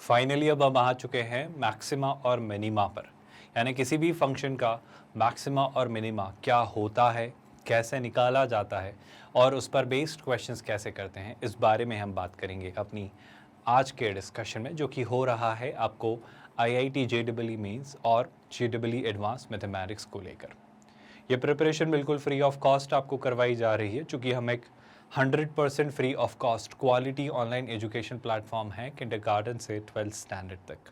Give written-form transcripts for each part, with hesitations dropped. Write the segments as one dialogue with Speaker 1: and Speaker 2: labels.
Speaker 1: Finally अब हम आ चुके हैं मैक्सिमा और मिनिमा पर, यानी किसी भी फंक्शन का मैक्सिमा और मिनिमा क्या होता है, कैसे निकाला जाता है और उस पर बेस्ड क्वेश्चंस कैसे करते हैं, इस बारे में हम बात करेंगे अपनी आज के डिस्कशन में, जो कि हो रहा है आपको IIT JEE मेंस और JEE एडवांस मैथमेटिक्स को लेकर। ये प्रिपरेशन बिल्कुल फ्री ऑफ कॉस्ट आपको करवाई जा रही है, चूँकि हम एक 100% free of cost quality online education platform है किंडरगार्टन से 12th स्टैंडर्ड तक।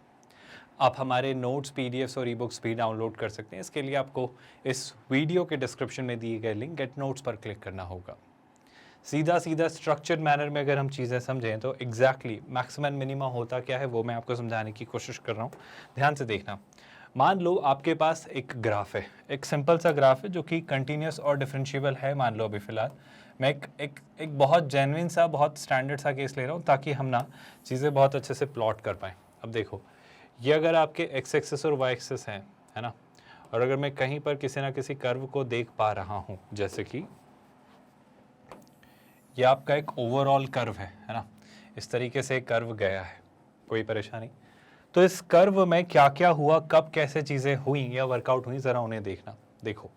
Speaker 1: आप हमारे नोट्स, PDFs और ई-बुक्स भी डाउनलोड कर सकते हैं। इसके लिए आपको इस वीडियो के डिस्क्रिप्शन में दिए गए लिंक गेट नोट्स पर क्लिक करना होगा। सीधा स्ट्रक्चर्ड मैनर में अगर हम चीज़ें समझें तो एग्जैक्टली मैक्सिमम मिनिमा होता क्या है वो मैं आपको समझाने की कोशिश कर रहा हूँ। ध्यान से देखना। मान लो आपके पास एक ग्राफ है, एक सिंपल सा ग्राफ है जो कि कंटिन्यूस और डिफरेंशिएबल है। मान लो अभी फ़िलहाल मैं एक बहुत जेन्युइन सा, बहुत स्टैंडर्ड सा केस ले रहा हूँ ताकि हम ना चीज़ें बहुत अच्छे से प्लॉट कर पाएँ। अब देखो, ये अगर आपके x एक्सिस और y एक्सिस हैं, है ना, और अगर मैं कहीं पर किसी ना किसी कर्व को देख पा रहा हूँ, जैसे कि ये आपका एक ओवरऑल कर्व है ना, इस तरीके से कर्व गया है, कोई परेशानी? तो इस कर्व में क्या क्या हुआ, कब कैसे चीज़ें हुई या वर्कआउट हुई, ज़रा उन्हें देखना। देखो,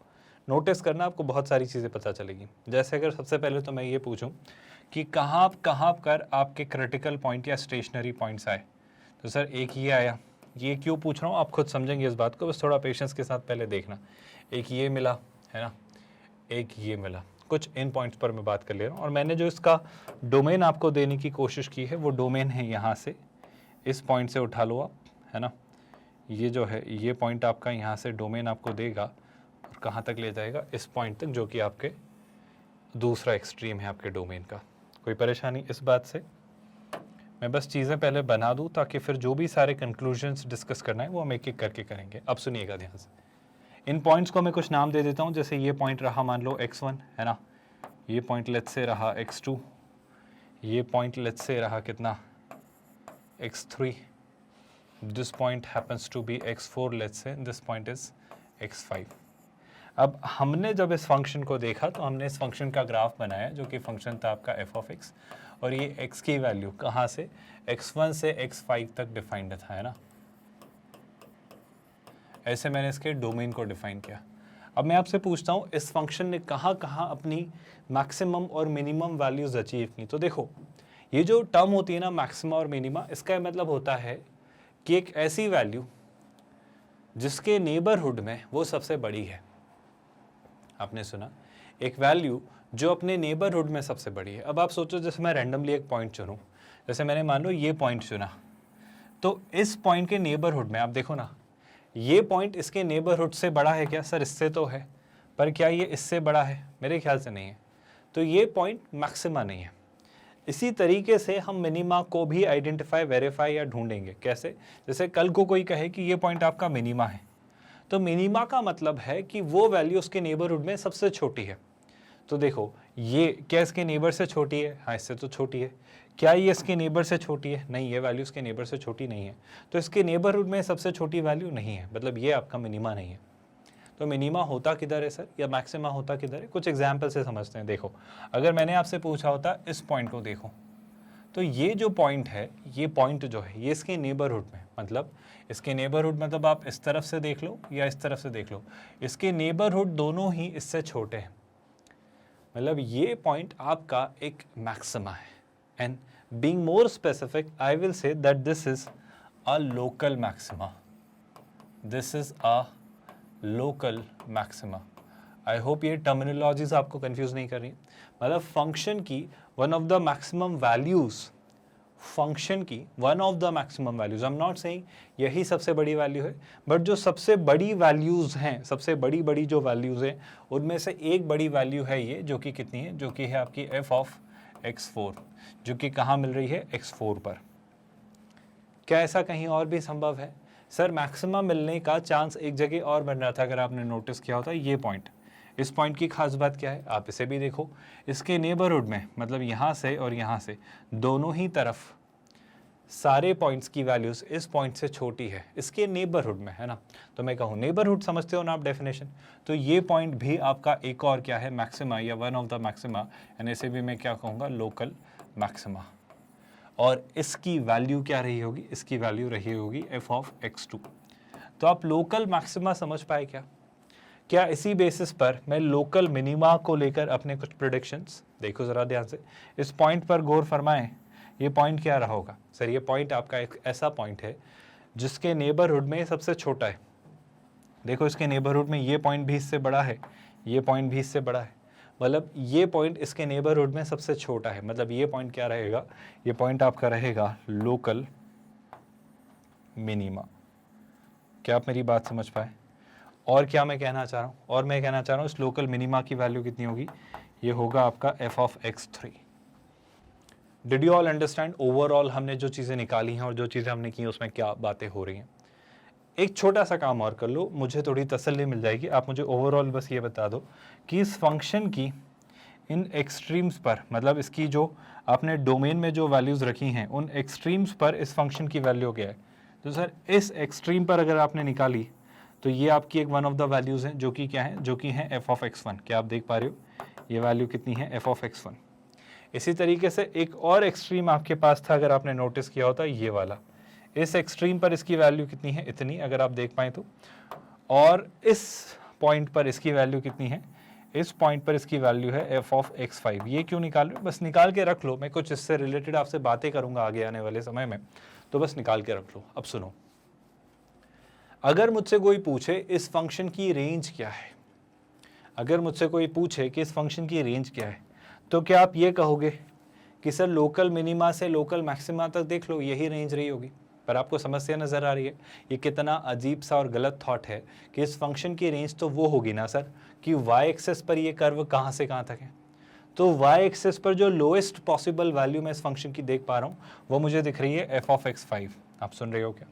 Speaker 1: नोटिस करना, आपको बहुत सारी चीज़ें पता चलेगी। जैसे अगर सबसे पहले तो मैं ये पूछूं कि कहाँ कर आपके क्रिटिकल पॉइंट या स्टेशनरी पॉइंट्स आए, तो सर एक ये आया। ये क्यों पूछ रहा हूँ आप खुद समझेंगे इस बात को, बस थोड़ा पेशेंस के साथ पहले देखना। एक ये मिला, है ना, एक ये मिला, कुछ इन पॉइंट्स पर मैं बात कर ले रहा हूँ। और मैंने जो इसका डोमेन आपको देने की कोशिश की है वो डोमेन है यहाँ से, इस पॉइंट से उठा लो आप, है ना, ये जो है ये पॉइंट आपका यहाँ से डोमेन आपको देगा और कहाँ तक ले जाएगा, इस पॉइंट तक, जो कि आपके दूसरा एक्सट्रीम है आपके डोमेन का। कोई परेशानी इस बात से? मैं बस चीज़ें पहले बना दूँ ताकि फिर जो भी सारे कंक्लूजन्स डिस्कस करना है वो हम एक एक करके करेंगे। अब सुनिएगा ध्यान से। इन पॉइंट्स को मैं कुछ नाम दे देता हूँ। जैसे ये पॉइंट रहा मान लो x1, है ना, ये पॉइंट लेट्स से रहा x2, ये पॉइंट लेट्स से रहा कितना, x3, this point happens to be x4, let's say this point is x5। अब हमने जब इस फंक्शन को देखा तो हमने इस फंक्शन का ग्राफ बनाया, जो कि फंक्शन था आपका f ऑफ x, और ये x की वैल्यू कहाँ से, x1 से x5 तक डिफाइंड था, है ना। ऐसे मैंने इसके डोमेन को डिफाइन किया। अब मैं आपसे पूछता हूँ इस फंक्शन ने कहाँ कहाँ अपनी मैक्सिमम और मिनिमम वैल्यूज अचीव की। तो देखो, ये जो टर्म होती है ना मैक्सिमा और मिनिमा, इसका मतलब होता है कि एक ऐसी वैल्यू जिसके नेबरहुड में वो सबसे बड़ी है। आपने सुना, एक वैल्यू जो अपने नेबरहुड में सबसे बड़ी है। अब आप सोचो, जैसे मैं रैंडमली एक पॉइंट चुनूँ, जैसे मैंने मान लो ये पॉइंट चुना, तो इस पॉइंट के नेबरहुड में आप देखो ना, ये पॉइंट इसके नेबरहुड से बड़ा है क्या? सर इससे तो है, पर क्या ये इससे बड़ा है? मेरे ख्याल से नहीं है। तो ये पॉइंट मैक्सिमा नहीं है। इसी तरीके से हम मिनिमा को भी आइडेंटिफाई, वेरीफाई या ढूंढेंगे। कैसे? जैसे कल को कोई कहे कि ये पॉइंट आपका मिनिमा है, तो मिनिमा का मतलब है कि वो वैल्यू उसके नेबरहुड में सबसे छोटी है। तो देखो, ये क्या इसके नेबर से छोटी है? हाँ, इससे तो छोटी है। क्या ये इसके नेबर से छोटी है? नहीं, ये वैल्यू इसके नेबर से छोटी नहीं है। तो इसके नेबरहुड में सबसे छोटी वैल्यू नहीं है, मतलब ये आपका मिनिमा नहीं है। तो मिनिमा होता किधर है सर, या मैक्सिमा होता किधर है? कुछ एग्जाम्पल से समझते हैं। देखो, अगर मैंने आपसे पूछा होता इस पॉइंट को देखो, तो ये जो पॉइंट है, ये पॉइंट जो है, ये इसके नेबरहुड में, मतलब इसके नेबरहुड मतलब आप इस तरफ से देख लो या इस तरफ से देख लो, इसके नेबरहुड दोनों ही इससे छोटे हैं। मतलब ये पॉइंट आपका एक मैक्सिमा है। And being more specific, I will say that this is a local maxima. This is a local maxima. I hope ये टर्मिनोलॉजीज आपको कंफ्यूज नहीं कर रही। मतलब फंक्शन की one of the maximum values, function की one of the maximum values, I am not saying यही सबसे बड़ी वैल्यू है, बट जो सबसे बड़ी वैल्यूज हैं, सबसे बड़ी जो वैल्यूज हैं, उनमें से एक बड़ी वैल्यू है ये, जो कि कितनी है, जो कि है आपकी f ऑफ x4, जो कि कहाँ मिल रही है, x4 पर। क्या ऐसा कहीं और भी संभव है? सर मैक्सिमम मिलने का चांस एक जगह और बन रहा था, अगर आपने नोटिस किया होता, ये पॉइंट। इस पॉइंट की खास बात क्या है, आप इसे भी देखो, इसके नेबरहुड में, मतलब यहाँ से और यहाँ से दोनों ही तरफ सारे पॉइंट्स की वैल्यूज इस पॉइंट से छोटी है, इसके नेबरहुड में, है ना। तो मैं कहूँ नेबरहुड समझते हो ना आप डेफिनेशन, तो ये पॉइंट भी आपका एक और क्या है, मैक्सिमा या वन ऑफ द मैक्सिमा, यानी इसे भी मैं क्या कहूँगा, लोकल मैक्सिमा। और इसकी वैल्यू क्या रही होगी, इसकी वैल्यू रही होगी f ऑफ x2। तो आप लोकल मैक्सिमा समझ पाए क्या? क्या इसी बेसिस पर मैं लोकल मिनिमा को लेकर अपने कुछ प्रेडिक्शंस, देखो ज़रा ध्यान से, इस पॉइंट पर गौर फरमाएं। ये पॉइंट क्या रहा होगा सर? ये पॉइंट आपका एक ऐसा पॉइंट है जिसके नेबरहुड में सबसे छोटा है। देखो इसके नेबरहुड में ये पॉइंट भी इससे बड़ा है, ये पॉइंट भी इससे बड़ा है, मतलब ये पॉइंट इसके नेबरहुड में सबसे छोटा है। मतलब ये पॉइंट क्या रहेगा? ये पॉइंट आपका रहेगा लोकल मिनिमा। क्या आप मेरी बात समझ पाए? और क्या मैं कहना चाह रहा हूँ? और मैं कहना चाह रहा हूँ इस लोकल मिनिमा की वैल्यू कितनी होगी? ये होगा आपका f of x3। Did you all understand overall हमने जो चीज़ें निकाली हैं और जो चीज़ें हमने की उसमें क्या बातें हो रही हैं? एक छोटा सा काम और कर लो, मुझे थोड़ी तसल्ली मिल जाएगी। आप मुझे ओवरऑल बस ये बता दो कि इस फंक्शन की इन एक्सट्रीम्स पर, मतलब इसकी जो आपने डोमेन में जो वैल्यूज़ रखी हैं उन एक्सट्रीम्स पर इस फंक्शन की वैल्यू क्या है? तो सर इस एक्सट्रीम पर अगर आपने निकाली तो ये आपकी एक वन ऑफ द वैल्यूज़ हैं जो कि क्या है, जो कि हैं f ऑफ x1। क्या आप देख पा रहे हो? ये वैल्यू कितनी है? f of x1। इसी तरीके से एक और एक्सट्रीम आपके पास था, अगर आपने नोटिस किया होता, ये वाला। इस एक्सट्रीम पर इसकी वैल्यू कितनी है? इतनी, अगर आप देख पाएँ तो। और इस पॉइंट पर इसकी वैल्यू कितनी है? इस पॉइंट पर इसकी वैल्यू है f ऑफ x5। ये क्यों निकाल रहे हो? बस निकाल के रख लो, मैं कुछ इससे रिलेटेड आपसे बातें करूंगा आगे आने वाले समय में, तो बस निकाल के रख लो। अब सुनो, अगर मुझसे कोई पूछे इस फंक्शन की रेंज क्या है, अगर मुझसे कोई पूछे कि इस फंक्शन की रेंज क्या है, तो क्या आप ये कहोगे कि सर लोकल मिनिमा से लोकल मैक्सिमा तक देख लो, यही रेंज रही होगी? पर आपको समस्या नज़र आ रही है? ये कितना अजीब सा और गलत थॉट है कि इस फंक्शन की रेंज तो वो होगी ना सर कि y एक्सेस पर ये कर्व कहाँ से कहाँ तक है। तो y एक्सेस पर जो लोएस्ट पॉसिबल वैल्यू मैं इस फंक्शन की देख पा रहा हूँ वो मुझे दिख रही है f ऑफ x5। आप सुन रहे हो क्या?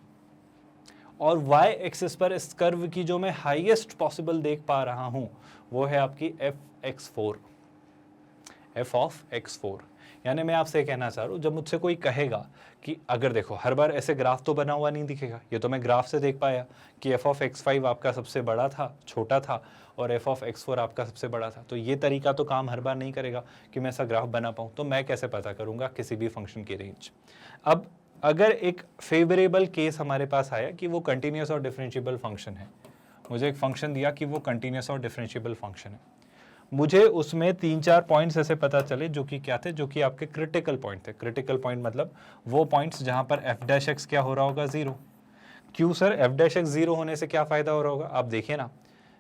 Speaker 1: और y एक्सिस पर इस कर्व की जो मैं हाईएस्ट पॉसिबल देख पा रहा हूं वो है आपकी f ऑफ x4। यानी मैं आपसे कहना चाह रहा हूं, जब मुझसे कोई कहेगा कि अगर देखो हर बार ऐसे ग्राफ तो बना हुआ नहीं दिखेगा, ये तो मैं ग्राफ से देख पाया कि f ऑफ x5 आपका सबसे बड़ा था, छोटा था, और f ऑफ x4 आपका सबसे बड़ा था। तो ये तरीका तो काम हर बार नहीं करेगा कि मैं ऐसा ग्राफ बना पाऊँ। तो मैं कैसे पता करूँगा किसी भी फंक्शन की रेंज? अब अगर एक फेवरेबल केस हमारे पास आया कि वो कंटिन्यूस और डिफरेंशिएबल फंक्शन है, मुझे एक फंक्शन दिया कि वो कंटिन्यूस और डिफरेंशिएबल फंक्शन है, मुझे उसमें 3-4 पॉइंट्स ऐसे पता चले जो कि क्या थे, जो कि आपके क्रिटिकल पॉइंट थे। क्रिटिकल पॉइंट मतलब वो पॉइंट्स जहां पर f डैश एक्स क्या हो रहा होगा? 0। क्यों सर? f डैश एक्स 0 होने से क्या फ़ायदा हो रहा होगा? आप देखिए ना,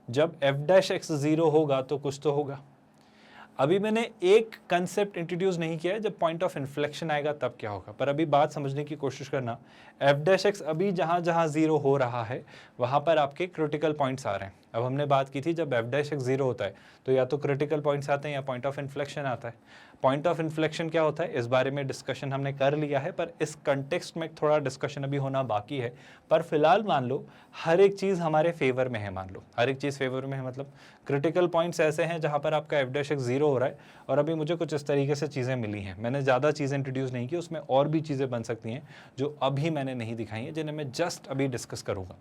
Speaker 1: जब f डैश एक्स 0 होगा तो कुछ तो होगा। अभी मैंने एक कंसेप्ट इंट्रोड्यूस नहीं किया है, जब पॉइंट ऑफ इन्फ्लेक्शन आएगा तब क्या होगा। पर अभी बात समझने की कोशिश करना, f डैश एक्स अभी जहाँ जहाँ 0 हो रहा है वहाँ पर आपके क्रिटिकल पॉइंट्स आ रहे हैं। अब हमने बात की थी जब f डैश एक्स 0 होता है तो या तो क्रिटिकल पॉइंट्स आते हैं या पॉइंट ऑफ इन्फ्लेक्शन आता है। पॉइंट ऑफ इन्फ्लेक्शन क्या होता है इस बारे में डिस्कशन हमने कर लिया है, पर इस कंटेक्स्ट में थोड़ा डिस्कशन अभी होना बाकी है। पर फिलहाल मान लो हर एक चीज़ हमारे फेवर में है, मान लो हर एक चीज़ फेवर में है, मतलब क्रिटिकल पॉइंट्स ऐसे हैं जहाँ पर आपका f डैश एक्स 0 हो रहा है और अभी मुझे कुछ इस तरीके से चीज़ें मिली हैं। मैंने ज़्यादा चीज़ें इंट्रोड्यूस नहीं की, उसमें और भी चीज़ें बन सकती हैं जो अभी मैंने नहीं दिखाई हैं, जिन्हें मैं जस्ट अभी डिस्कस करूँगा।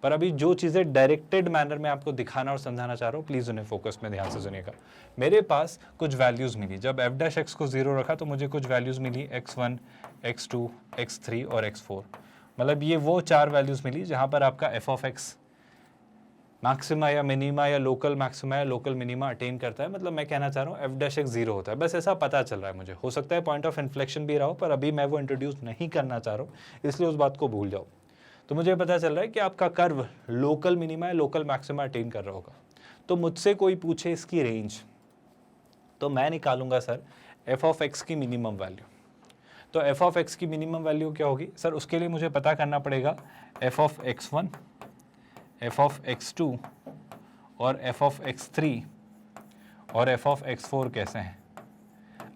Speaker 1: पर अभी जो चीज़ें डायरेक्टेड मैनर में आपको दिखाना और समझाना चाह रहा हूँ, प्लीज़ उन्हें फोकस में ध्यान से सुनिएगा। मेरे पास कुछ वैल्यूज़ मिली, जब f डैश एक्स को 0 रखा तो मुझे कुछ वैल्यूज़ मिली x1, x2, x3 और x4। मतलब ये वो 4 वैल्यूज़ मिली जहाँ पर आपका f ऑफ x मैक्सिमा या मिनिमा या लोकल मैक्सिमा या लोकल मिनिमा अटेन करता है। मतलब मैं कहना चाह रहा हूँ f डैश एक्स 0 होता है, बस ऐसा पता चल रहा है मुझे। हो सकता है पॉइंट ऑफ इन्फ्लेक्शन भी रहा हो, पर अभी मैं वो इंट्रोड्यूस नहीं करना चाह रहा हूँ, इसलिए उस बात को भूल जाओ। तो मुझे पता चल रहा है कि आपका कर्व लोकल मिनिमा या लोकल मैक्सिमा अटेन कर रहा होगा। तो मुझसे कोई पूछे इसकी रेंज, तो मैं निकालूंगा सर f ऑफ x की मिनिमम वैल्यू। तो f ऑफ x की मिनिमम वैल्यू क्या होगी सर? उसके लिए मुझे पता करना पड़ेगा f of x1, f of x2 और f ऑफ x3 और f ऑफ x4 कैसे हैं।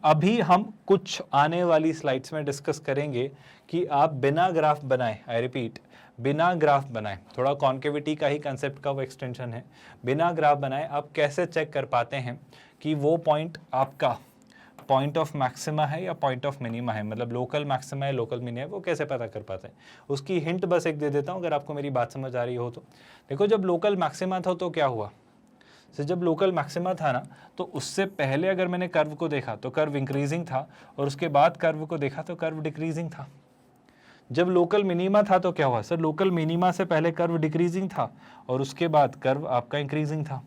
Speaker 1: अभी हम कुछ आने वाली स्लाइड्स में डिस्कस करेंगे कि आप बिना ग्राफ बनाए, आई रिपीट, बिना ग्राफ बनाए, थोड़ा कॉन्केविटी का ही कंसेप्ट का वो एक्सटेंशन है, बिना ग्राफ बनाए आप कैसे चेक कर पाते हैं कि वो पॉइंट आपका पॉइंट ऑफ मैक्सिमा है या पॉइंट ऑफ मिनिमा है, मतलब लोकल मैक्सिमा है लोकल मिनिमा है, वो कैसे पता कर पाते हैं। उसकी हिंट बस एक दे देता हूँ अगर आपको मेरी बात समझ आ रही हो तो। देखो जब लोकल मैक्सिमा था तो क्या हुआ से जब लोकल मैक्सिमा था ना, तो उससे पहले अगर मैंने कर्व को देखा तो कर्व इंक्रीजिंग था, और उसके बाद कर्व को देखा तो कर्व डिक्रीजिंग था। जब लोकल मिनिमा था तो क्या हुआ सर, लोकल मिनिमा से पहले कर्व डिक्रीजिंग था और उसके बाद कर्व आपका इंक्रीजिंग था।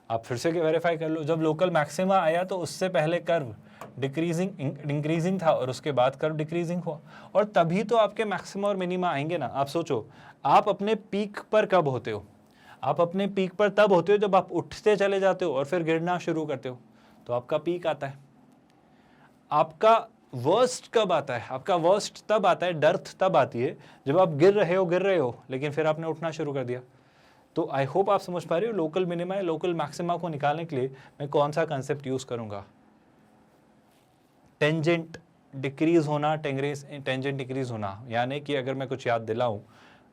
Speaker 1: आप फिर से वेरीफाई कर लो, जब लोकल मैक्सिमा आया तो उससे पहले कर्व इंक्रीजिंग था और उसके बाद कर्व डिक्रीजिंग हुआ, और तभी तो आपके मैक्सिमा और मिनिमा आएंगे ना। आप सोचो, आप अपने पीक पर कब होते हो? आप अपने पीक पर तब होते हो जब आप उठते चले जाते हो और फिर गिरना शुरू करते हो, तो आपका पीक आता है। आपका वर्स्ट कब आता है? आपका वर्स्ट तब आता है, डर्थ तब आती है जब आप गिर रहे हो लेकिन फिर आपने उठना शुरू कर दिया। तो आई होप आप समझ पा रहे हो लोकल मिनिमा या लोकल मैक्सिमा को निकालने के लिए मैं कौन सा कंसेप्ट यूज करूंगा। टेंजेंट डिक्रीज होना, टेंजेंट डिक्रीज होना, यानी कि अगर मैं कुछ याद दिलाऊं,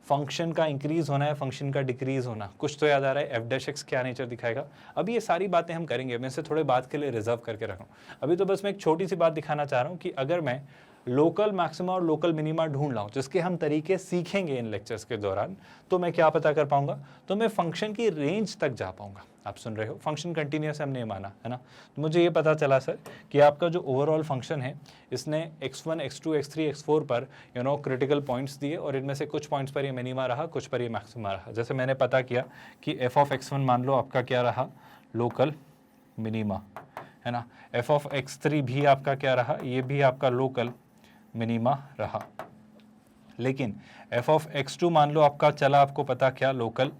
Speaker 1: फंक्शन का इंक्रीज होना है, फंक्शन का डिक्रीज होना, कुछ तो याद आ रहा है। एफ डैश एक्स क्या नेचर दिखाएगा, अभी ये सारी बातें हम करेंगे, मैं इसे थोड़े बात के लिए रिजर्व करके रखा हूँ। अभी तो बस मैं एक छोटी सी बात दिखाना चाह रहा हूँ कि अगर मैं लोकल मैक्सिमा और लोकल मिनिमा ढूंढ लाऊं, जिसके हम तरीके सीखेंगे इन लेक्चर्स के दौरान, तो मैं क्या पता कर पाऊंगा, तो मैं फंक्शन की रेंज तक जा पाऊंगा। आप सुन रहे हो, फंक्शन कंटिन्यूअस हमने ये माना है ना। तो मुझे ये पता चला सर कि आपका जो ओवरऑल फंक्शन है, इसने x1, x2, x3, x4 पर क्रिटिकल पॉइंट्स दिए, और इनमें से कुछ पॉइंट्स पर ये मिनिमा रहा, कुछ पर ये मैक्सिमा रहा। जैसे मैंने पता किया कि f ऑफ x1 मान लो आपका क्या रहा, लोकल मिनिमा है ना, f ऑफ x3 भी आपका क्या रहा, ये भी आपका लोकल मिनिमा रहा। लेकिन f ऑफ x2 मान लो आपका चला, आपको पता क्या, लोकल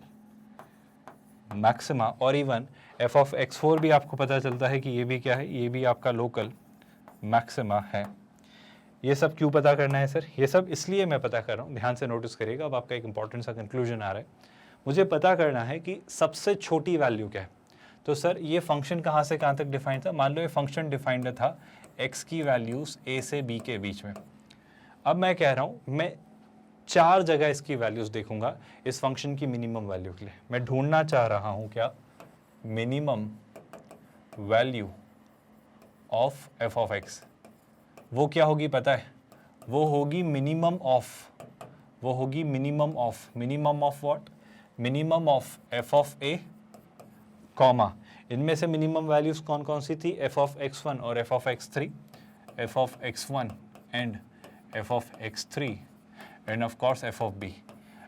Speaker 1: मैक्सिमा, और इवन f ऑफ x4 भी आपको पता चलता है कि ये भी क्या है, ये भी आपका लोकल मैक्सिमा है। ये सब क्यों पता करना है सर? ये सब इसलिए मैं पता कर रहा हूँ, ध्यान से नोटिस करिएगा, अब आपका एक इंपॉर्टेंट सा कंक्लूजन आ रहा है। मुझे पता करना है कि सबसे छोटी वैल्यू क्या है। तो सर ये फंक्शन कहाँ से कहाँ तक डिफाइंड था? मान लो ये फंक्शन डिफाइंड था x की वैल्यूज a से b के बीच में। अब मैं कह रहा हूँ मैं 4 जगह इसकी वैल्यूज देखूंगा इस फंक्शन की मिनिमम वैल्यू के लिए। मैं ढूंढना चाह रहा हूँ क्या, minimum value of f of x। वो क्या होगी पता है? वो होगी मिनिमम ऑफ, वो होगी minimum of what, minimum of f of a comma, इनमें से मिनिमम वैल्यूज कौन कौन सी थी, f ऑफ x1 और f of x3, f of x1 and f of x3 end of course f of b।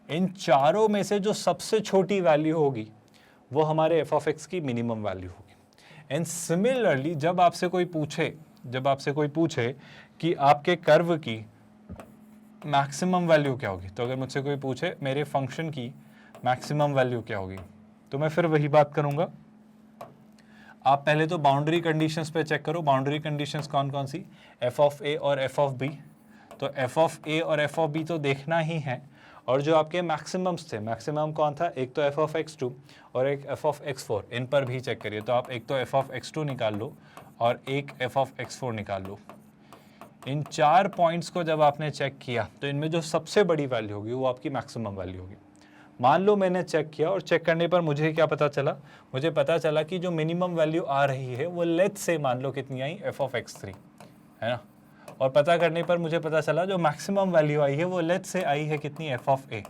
Speaker 1: इन चारों में से जो सबसे छोटी वैल्यू होगी वो हमारे f ऑफ x की मिनिमम वैल्यू होगी। एंड सिमिलरली जब आपसे कोई पूछे कि आपके कर्व की मैक्सिमम वैल्यू क्या होगी, तो अगर मुझसे कोई पूछे मेरे फंक्शन की मैक्सिमम वैल्यू क्या होगी, तो मैं फिर वही बात करूंगा। आप पहले तो बाउंड्री कंडीशंस पे चेक करो, बाउंड्री कंडीशंस कौन कौन सी, f ऑफ a और f ऑफ b। तो f ऑफ a और f ऑफ b तो देखना ही है, और जो आपके मैक्सिमम्स थे, मैक्सिमम कौन था, एक तो f ऑफ x2 और एक f ऑफ x4, इन पर भी चेक करिए। तो आप एक तो f ऑफ x2 निकाल लो और एक f ऑफ x4 निकाल लो। इन 4 पॉइंट्स को जब आपने चेक किया तो इनमें जो सबसे बड़ी वैल्यू होगी वो आपकी मैक्सिमम वैल्यू होगी। मान लो मैंने चेक किया और चेक करने पर मुझे क्या पता चला, मुझे पता चला कि जो मिनिमम वैल्यू आ रही है वो लेट्स से मान लो कितनी आई, f ऑफ x3 है ना, और पता करने पर मुझे पता चला जो मैक्सिमम वैल्यू आई है वो लेट्स से आई है कितनी, f ऑफ a।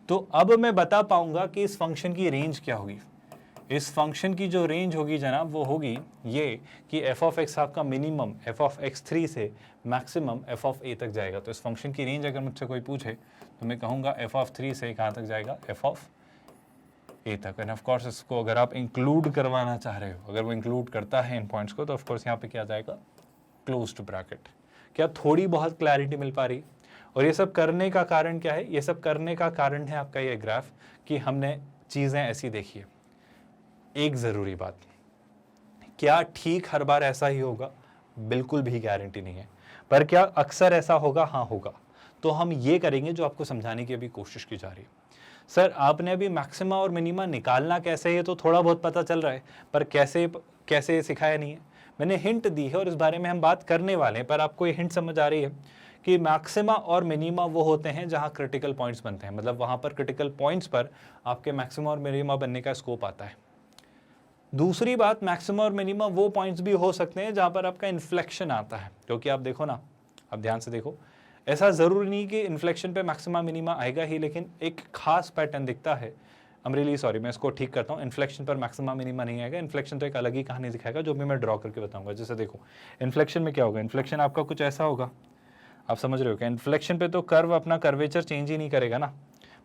Speaker 1: तो अब मैं बता पाऊंगा कि इस फंक्शन की रेंज क्या होगी। इस फंक्शन की जो रेंज होगी जनाब वो होगी ये कि f ऑफ x आपका मिनिमम f ऑफ x3 से मैक्सिमम f ऑफ a तक जाएगा। तो इस फंक्शन की रेंज अगर मुझसे कोई पूछे तो मैं कहूँगा f ऑफ 3 से कहाँ तक जाएगा, f ऑफ a तक। एंड ऑफ कोर्स इसको अगर आप इंक्लूड करवाना चाह रहे हो, अगर वो इंक्लूड करता है इन पॉइंट्स को, तो ऑफ कोर्स यहाँ पे क्या जाएगा, क्लोज टू ब्रैकेट। क्या थोड़ी बहुत क्लैरिटी मिल पा रही? और ये सब करने का कारण क्या है? ये सब करने का कारण है आपका ये ग्राफ, कि हमने चीज़ें ऐसी देखी है। एक ज़रूरी बात, क्या ठीक हर बार ऐसा ही होगा? बिल्कुल भी गारंटी नहीं है। पर क्या अक्सर ऐसा होगा? हाँ होगा। तो हम ये करेंगे जो आपको समझाने की अभी कोशिश की जा रही है। सर आपने अभी मैक्सिमा और मिनिमा निकालना कैसे है तो थोड़ा बहुत पता चल रहा है, पर कैसे सिखाया नहीं है। मैंने हिंट दी है और इस बारे में हम बात करने वाले हैं, पर आपको ये हिंट समझ आ रही है कि मैक्सिमा और मिनिमा वो होते हैं जहां क्रिटिकल पॉइंट्स बनते हैं, मतलब वहां पर क्रिटिकल पॉइंट्स पर आपके मैक्सिमा और मिनिमा बनने का स्कोप आता है। दूसरी बात, मैक्सिमा और मिनिमा वो पॉइंट्स भी हो सकते हैं जहां पर आपका इन्फ्लेक्शन आता है, क्योंकि आप देखो ना, आप ध्यान से देखो, ऐसा ज़रूरी नहीं कि इन्फ्लेक्शन पे मैक्सिमा मिनिमा आएगा ही, लेकिन एक खास पैटर्न दिखता है I'm really sorry, मैं इसको ठीक करता हूँ, इन्फ्लेक्शन पर मैक्सिमा मिनिमा नहीं आएगा, इन्फ्लेक्शन तो एक अलग ही कहानी दिखाएगा जो भी मैं ड्रॉ करके बताऊंगा। जैसे देखो इन्फ्लेक्शन में क्या होगा, इन्फ्लेक्शन आपका कुछ ऐसा होगा, आप समझ रहे हो क्या, इन्फ्लेक्शन पे तो कर्व अपना कर्वेचर चेंज ही नहीं करेगा ना,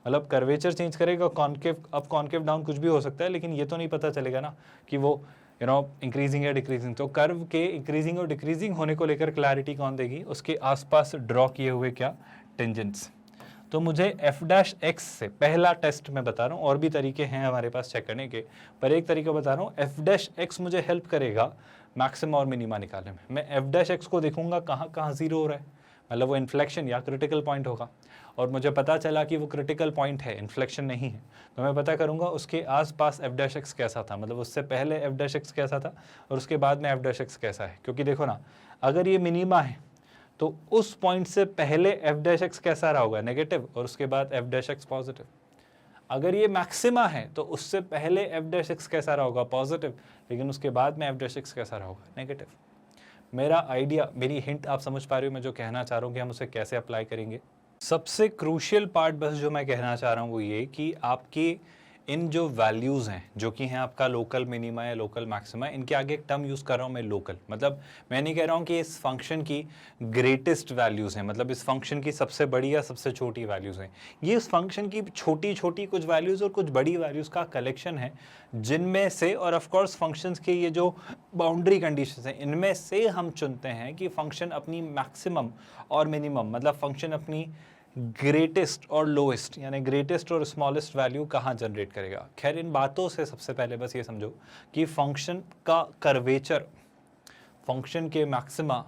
Speaker 1: मतलब कर्वेचर चेंज करेगा, कॉन्केव अप कॉन्केव डाउन कुछ भी हो सकता है, लेकिन ये तो नहीं पता चलेगा ना कि वो इंक्रीजिंग या डिक्रीजिंग। तो कर्व के इंक्रीजिंग और डिक्रीजिंग होने को लेकर क्लैरिटी कौन देगी, उसके आसपास ड्रॉ किए हुए क्या टेंजेंट्स। तो मुझे f' से पहला टेस्ट मैं बता रहा हूँ, और भी तरीके हैं हमारे पास चेक करने के, पर एक तरीका बता रहा हूँ, f' मुझे हेल्प करेगा मैक्सिमा और मिनिमा निकालने में। मैं f' को देखूंगा कहाँ कहाँ जीरो हो रहा है, मतलब वो इन्फ्लेक्शन या क्रिटिकल पॉइंट होगा, और मुझे पता चला कि वो क्रिटिकल पॉइंट है, इन्फ्लेक्शन नहीं है, तो मैं पता करूंगा उसके आसपास f' कैसा था, मतलब उससे पहले f' कैसा था और उसके बाद में f' कैसा है। क्योंकि देखो ना, अगर ये मिनिमा है तो उस पॉइंट से पहले f' कैसा रहा होगा, नेगेटिव, और उसके बाद f' पॉजिटिव। अगर ये मैक्सिमा है तो उससे पहले f' कैसा रहा होगा, पॉजिटिव, लेकिन उसके बाद में f' कैसा रहा होगा, नेगेटिव। मेरा आइडिया, मेरी हिंट आप समझ पा रहे हो मैं जो कहना चाह रहा हूँ कि हम उसे कैसे अप्लाई करेंगे। सबसे क्रूशियल पार्ट बस जो मैं कहना चाह रहा हूँ वो ये कि आपकी इन जो वैल्यूज़ हैं जो कि हैं आपका लोकल मिनिमा या लोकल मैक्सिमा, इनके आगे एक टर्म यूज़ कर रहा हूँ मैं लोकल, मतलब मैं नहीं कह रहा हूँ कि इस फंक्शन की ग्रेटेस्ट वैल्यूज़ हैं, मतलब इस फंक्शन की सबसे बड़ी या सबसे छोटी वैल्यूज़ हैं, ये इस फंक्शन की छोटी छोटी कुछ वैल्यूज़ और कुछ बड़ी वैल्यूज़ का कलेक्शन है, जिनमें से, और ऑफ कोर्स फंक्शंस के ये जो बाउंड्री कंडीशंस हैं इनमें से हम चुनते हैं कि फंक्शन अपनी मैक्सिमम और मिनिमम, मतलब फंक्शन अपनी ग्रेटेस्ट और लोएस्ट यानी ग्रेटेस्ट और स्मॉलेस्ट वैल्यू कहाँ जनरेट करेगा। खैर इन बातों से सबसे पहले बस ये समझो कि फंक्शन का कर्वेचर, फंक्शन के मैक्सिमा,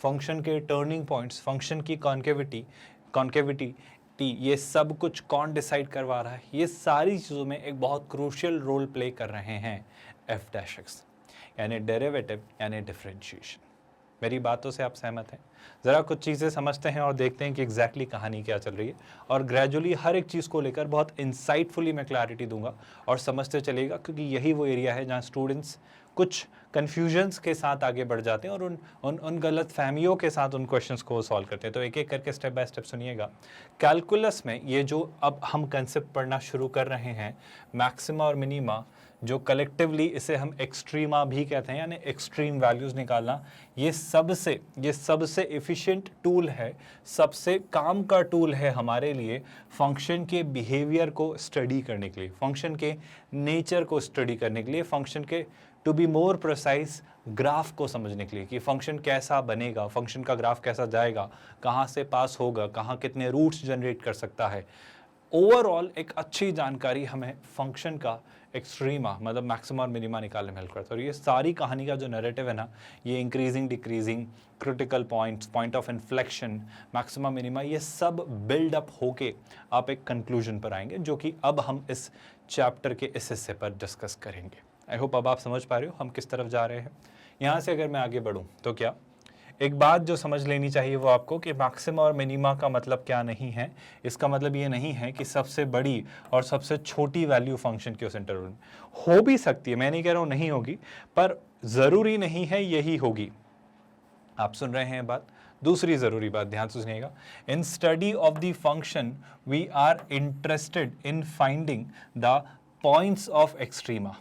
Speaker 1: फंक्शन के टर्निंग पॉइंट्स, फंक्शन की कॉन्केविटी ये सब कुछ कौन डिसाइड करवा रहा है, ये सारी चीज़ों में एक बहुत क्रूशियल रोल प्ले कर रहे हैं f' यानी डेरिवेटिव यानी डिफरेंशिएशन। मेरी बातों से आप सहमत हैं? ज़रा कुछ चीज़ें समझते हैं और देखते हैं कि एग्जैक्टली कहानी क्या चल रही है, और ग्रेजुअली हर एक चीज़ को लेकर बहुत इंसाइटफुली मैं क्लैरिटी दूंगा और समझते चलेगा, क्योंकि यही वो एरिया है जहाँ स्टूडेंट्स कुछ कन्फ्यूजन्स के साथ आगे बढ़ जाते हैं और उन गलत फहमियों के साथ उन क्वेश्चंस को सॉल्व करते हैं। तो एक एक करके स्टेप बाय स्टेप सुनिएगा। कैलकुलस में ये जो अब हम कंसेप्ट पढ़ना शुरू कर रहे हैं, मैक्सिमा और मिनिमा, जो कलेक्टिवली इसे हम एक्सट्रीमा भी कहते हैं, यानी एक्सट्रीम वैल्यूज़ निकालना, ये सबसे एफिशिएंट टूल है, सबसे काम का टूल है हमारे लिए फंक्शन के बिहेवियर को स्टडी करने के लिए, फंक्शन के नेचर को स्टडी करने के लिए, फंक्शन के to be more precise graph को समझने के लिए कि फंक्शन कैसा बनेगा, फंक्शन का ग्राफ कैसा जाएगा, कहाँ से पास होगा, कहाँ कितने रूट्स जनरेट कर सकता है। ओवरऑल एक अच्छी जानकारी हमें फंक्शन का एक्सट्रीमा मतलब मैक्सिमा और मिनिमा निकालने में हेल्प करता है। और ये सारी कहानी का जो नैरेटिव है ना, ये increasing decreasing, critical points, point of inflection, maxima minima, ये सब बिल्डअप होके आप एक कंक्लूजन पर आएंगे, जो कि अब हम इस चैप्टर के इस हिस्से पर डिस्कस करेंगे। आई होप अब आप समझ पा रहे हो हम किस तरफ जा रहे हैं। यहाँ से अगर मैं आगे बढ़ूँ तो क्या एक बात जो समझ लेनी चाहिए वो आपको कि मैक्सिमा और मिनिमा का मतलब क्या नहीं है। इसका मतलब ये नहीं है कि सबसे बड़ी और सबसे छोटी वैल्यू फंक्शन के उस इंटरवल में हो भी सकती है, मैं नहीं कह रहा हूँ नहीं होगी, पर ज़रूरी नहीं है यही होगी। आप सुन रहे हैं बात। दूसरी ज़रूरी बात ध्यान से सुनिएगा, in study of the function we are interested in finding the points of extrema.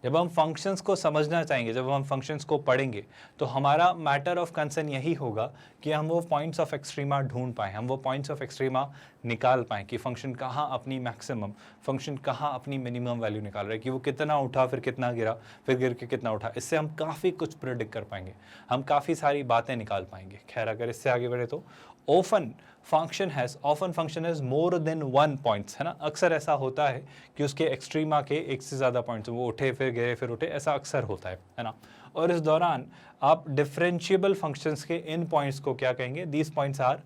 Speaker 1: जब हम फंक्शंस को समझना चाहेंगे, जब हम फंक्शंस को पढ़ेंगे, तो हमारा मैटर ऑफ कंसर्न यही होगा कि हम वो पॉइंट्स ऑफ एक्सट्रीमा ढूंढ पाएँ, हम वो पॉइंट्स ऑफ एक्सट्रीमा निकाल पाएँ कि फंक्शन कहाँ अपनी मैक्सिमम, फंक्शन कहाँ अपनी मिनिमम वैल्यू निकाल रहा है, कि वो कितना उठा फिर कितना गिरा फिर गिर के कितना उठा। इससे हम काफ़ी कुछ प्रेडिक्ट कर पाएंगे, हम काफ़ी सारी बातें निकाल पाएंगे। खैर अगर इससे आगे बढ़े तो often function has more than one points, है ना। अक्सर ऐसा होता है कि उसके एक्सट्रीमा के एक से ज़्यादा पॉइंट्स, वो उठे फिर गिरे फिर उठे, ऐसा अक्सर होता है ना। और इस दौरान आप डिफरेंशिएबल फंक्शंस के इन पॉइंट्स को क्या कहेंगे, these points are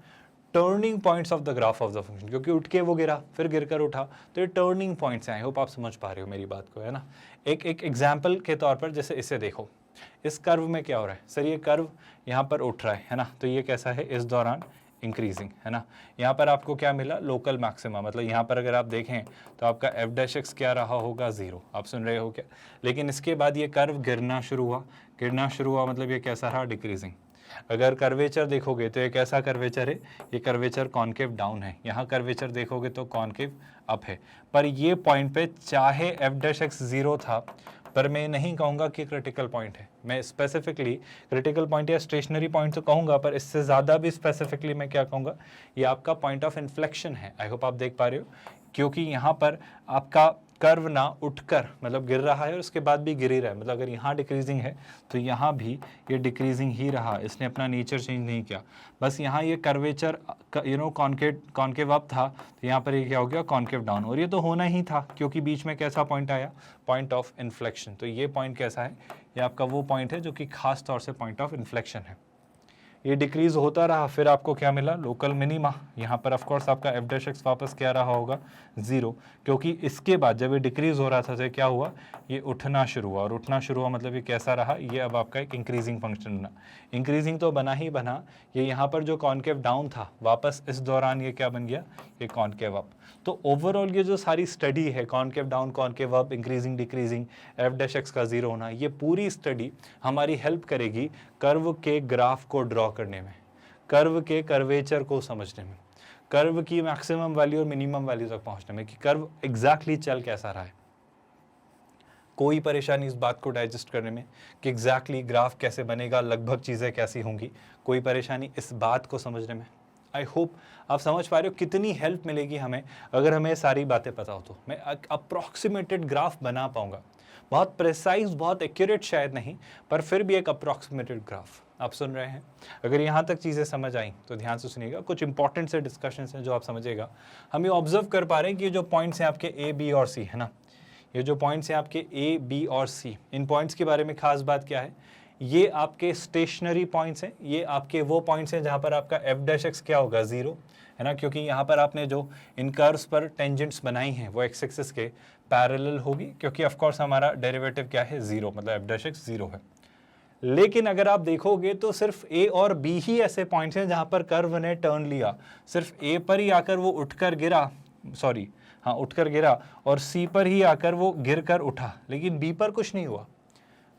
Speaker 1: turning points of the graph of the function, क्योंकि उठ के वो गिरा फिर गिर कर उठा, तो ये टर्निंग पॉइंट्स हैं। आई होप आप समझ पा रहे हो मेरी बात को, है ना। एक एग्जाम्पल के तौर पर जैसे इसे देखो, इस कर्व में क्या हो रहा है सर, ये कर्व यहाँ पर उठ रहा है ना, तो ये कैसा है, इस दौरान इंक्रीजिंग, है ना। यहाँ पर आपको क्या मिला, लोकल मैक्सिमा, मतलब यहाँ पर अगर आप देखें तो आपका f' क्या रहा होगा, 0। आप सुन रहे हो क्या। लेकिन इसके बाद ये कर्व गिरना शुरू हुआ मतलब ये कैसा रहा, डिक्रीजिंग। अगर कर्वेचर देखोगे तो ये कैसा कर्वेचर है, ये कर्वेचर कॉन्केव डाउन है, यहाँ कर्वेचर देखोगे तो कॉन्केव अप है। पर ये पॉइंट पे चाहे एफ डैश एक्स 0 था, पर मैं नहीं कहूँगा कि क्रिटिकल पॉइंट है। मैं स्पेसिफिकली क्रिटिकल पॉइंट या स्टेशनरी पॉइंट तो कहूँगा, पर इससे ज़्यादा भी स्पेसिफिकली मैं क्या कहूँगा, ये आपका पॉइंट ऑफ इन्फ्लेक्शन है। आई होप आप देख पा रहे हो, क्योंकि यहाँ पर आपका कर्व ना उठकर मतलब गिर रहा है और उसके बाद भी गिर ही रहा है। मतलब अगर यहाँ डिक्रीजिंग है तो यहाँ भी ये डिक्रीजिंग ही रहा, इसने अपना नेचर चेंज नहीं किया। बस यहाँ ये कर्वेचर कॉन्केव अप था, तो यहाँ पर ये क्या हो गया, कॉन्केव डाउन। और ये तो होना ही था क्योंकि बीच में कैसा पॉइंट आया, पॉइंट ऑफ इन्फ्लेक्शन। तो ये पॉइंट कैसा है, ये आपका वो पॉइंट है जो कि खास तौर से पॉइंट ऑफ इन्फ्लेक्शन है। ये डिक्रीज होता रहा, फिर आपको क्या मिला, लोकल मिनिमा। यहाँ पर ऑफ कोर्स आपका एफ डैश एक्स वापस क्या रहा होगा, 0, क्योंकि इसके बाद जब ये डिक्रीज हो रहा था तो क्या हुआ, ये उठना शुरू हुआ। और उठना शुरू हुआ मतलब ये कैसा रहा, ये अब आपका एक इंक्रीजिंग फंक्शन बना। इंक्रीजिंग तो बना ही बना, ये यहाँ पर जो कॉन्केव डाउन था वापस इस दौरान ये क्या बन गया, ये कॉन्केव अप। तो ओवरऑल ये जो सारी स्टडी है, concave down, concave up, increasing, decreasing, F dash x का 0 होना, ये पूरी स्टडी हमारी हेल्प करेगी कर्व के ग्राफ को ड्रॉ करने में, कर्व के कर्वेचर को समझने में, कर्व की मैक्सिमम वैल्यू और मिनिमम वैल्यू तक पहुंचने में कि कर्व एग्जैक्टली चल कैसा रहा है। कोई परेशानी इस बात को डाइजेस्ट करने में कि एग्जैक्टली ग्राफ कैसे बनेगा, लगभग चीज़ें कैसी होंगी, कोई परेशानी इस बात को समझने में। आई होप आप समझ पा रहे हो कितनी हेल्प मिलेगी हमें अगर हमें सारी बातें पता हो तो। मैं अप्रॉक्सीमेटेड ग्राफ बना पाऊंगा, बहुत प्रिसाइज, बहुत एक्यूरेट शायद नहीं, पर फिर भी एक अप्रॉक्सीमेटेड ग्राफ। आप सुन रहे हैं, अगर यहाँ तक चीज़ें समझ आई तो ध्यान से सुनिएगा, कुछ इंपॉर्टेंट से डिस्कशंस हैं जो आप समझिएगा। हम ये ऑब्जर्व कर पा रहे हैं कि ये जो पॉइंट्स हैं आपके ए, बी और सी है ना, ये जो पॉइंट्स हैं आपके ए, बी और सी, इन पॉइंट्स के बारे में खास बात क्या है, ये आपके स्टेशनरी पॉइंट्स हैं। ये आपके वो पॉइंट्स हैं जहाँ पर आपका एफ डैश एक्स क्या होगा, 0 है ना, क्योंकि यहाँ पर आपने जो इन कर्व्स पर टेंजेंट्स बनाई हैं वो एक्स एक्सिस के पैरेलल होगी, क्योंकि ऑफ कोर्स हमारा डेरिवेटिव क्या है, 0, मतलब एफ डैश एक्स 0 है। लेकिन अगर आप देखोगे तो सिर्फ ए और बी ही ऐसे पॉइंट्स हैं जहाँ पर कर्व ने टर्न लिया। सिर्फ ए पर ही आकर वो उठकर गिरा, सॉरी हाँ उठकर गिरा, और सी पर ही आकर वो गिर कर उठा, लेकिन बी पर कुछ नहीं हुआ।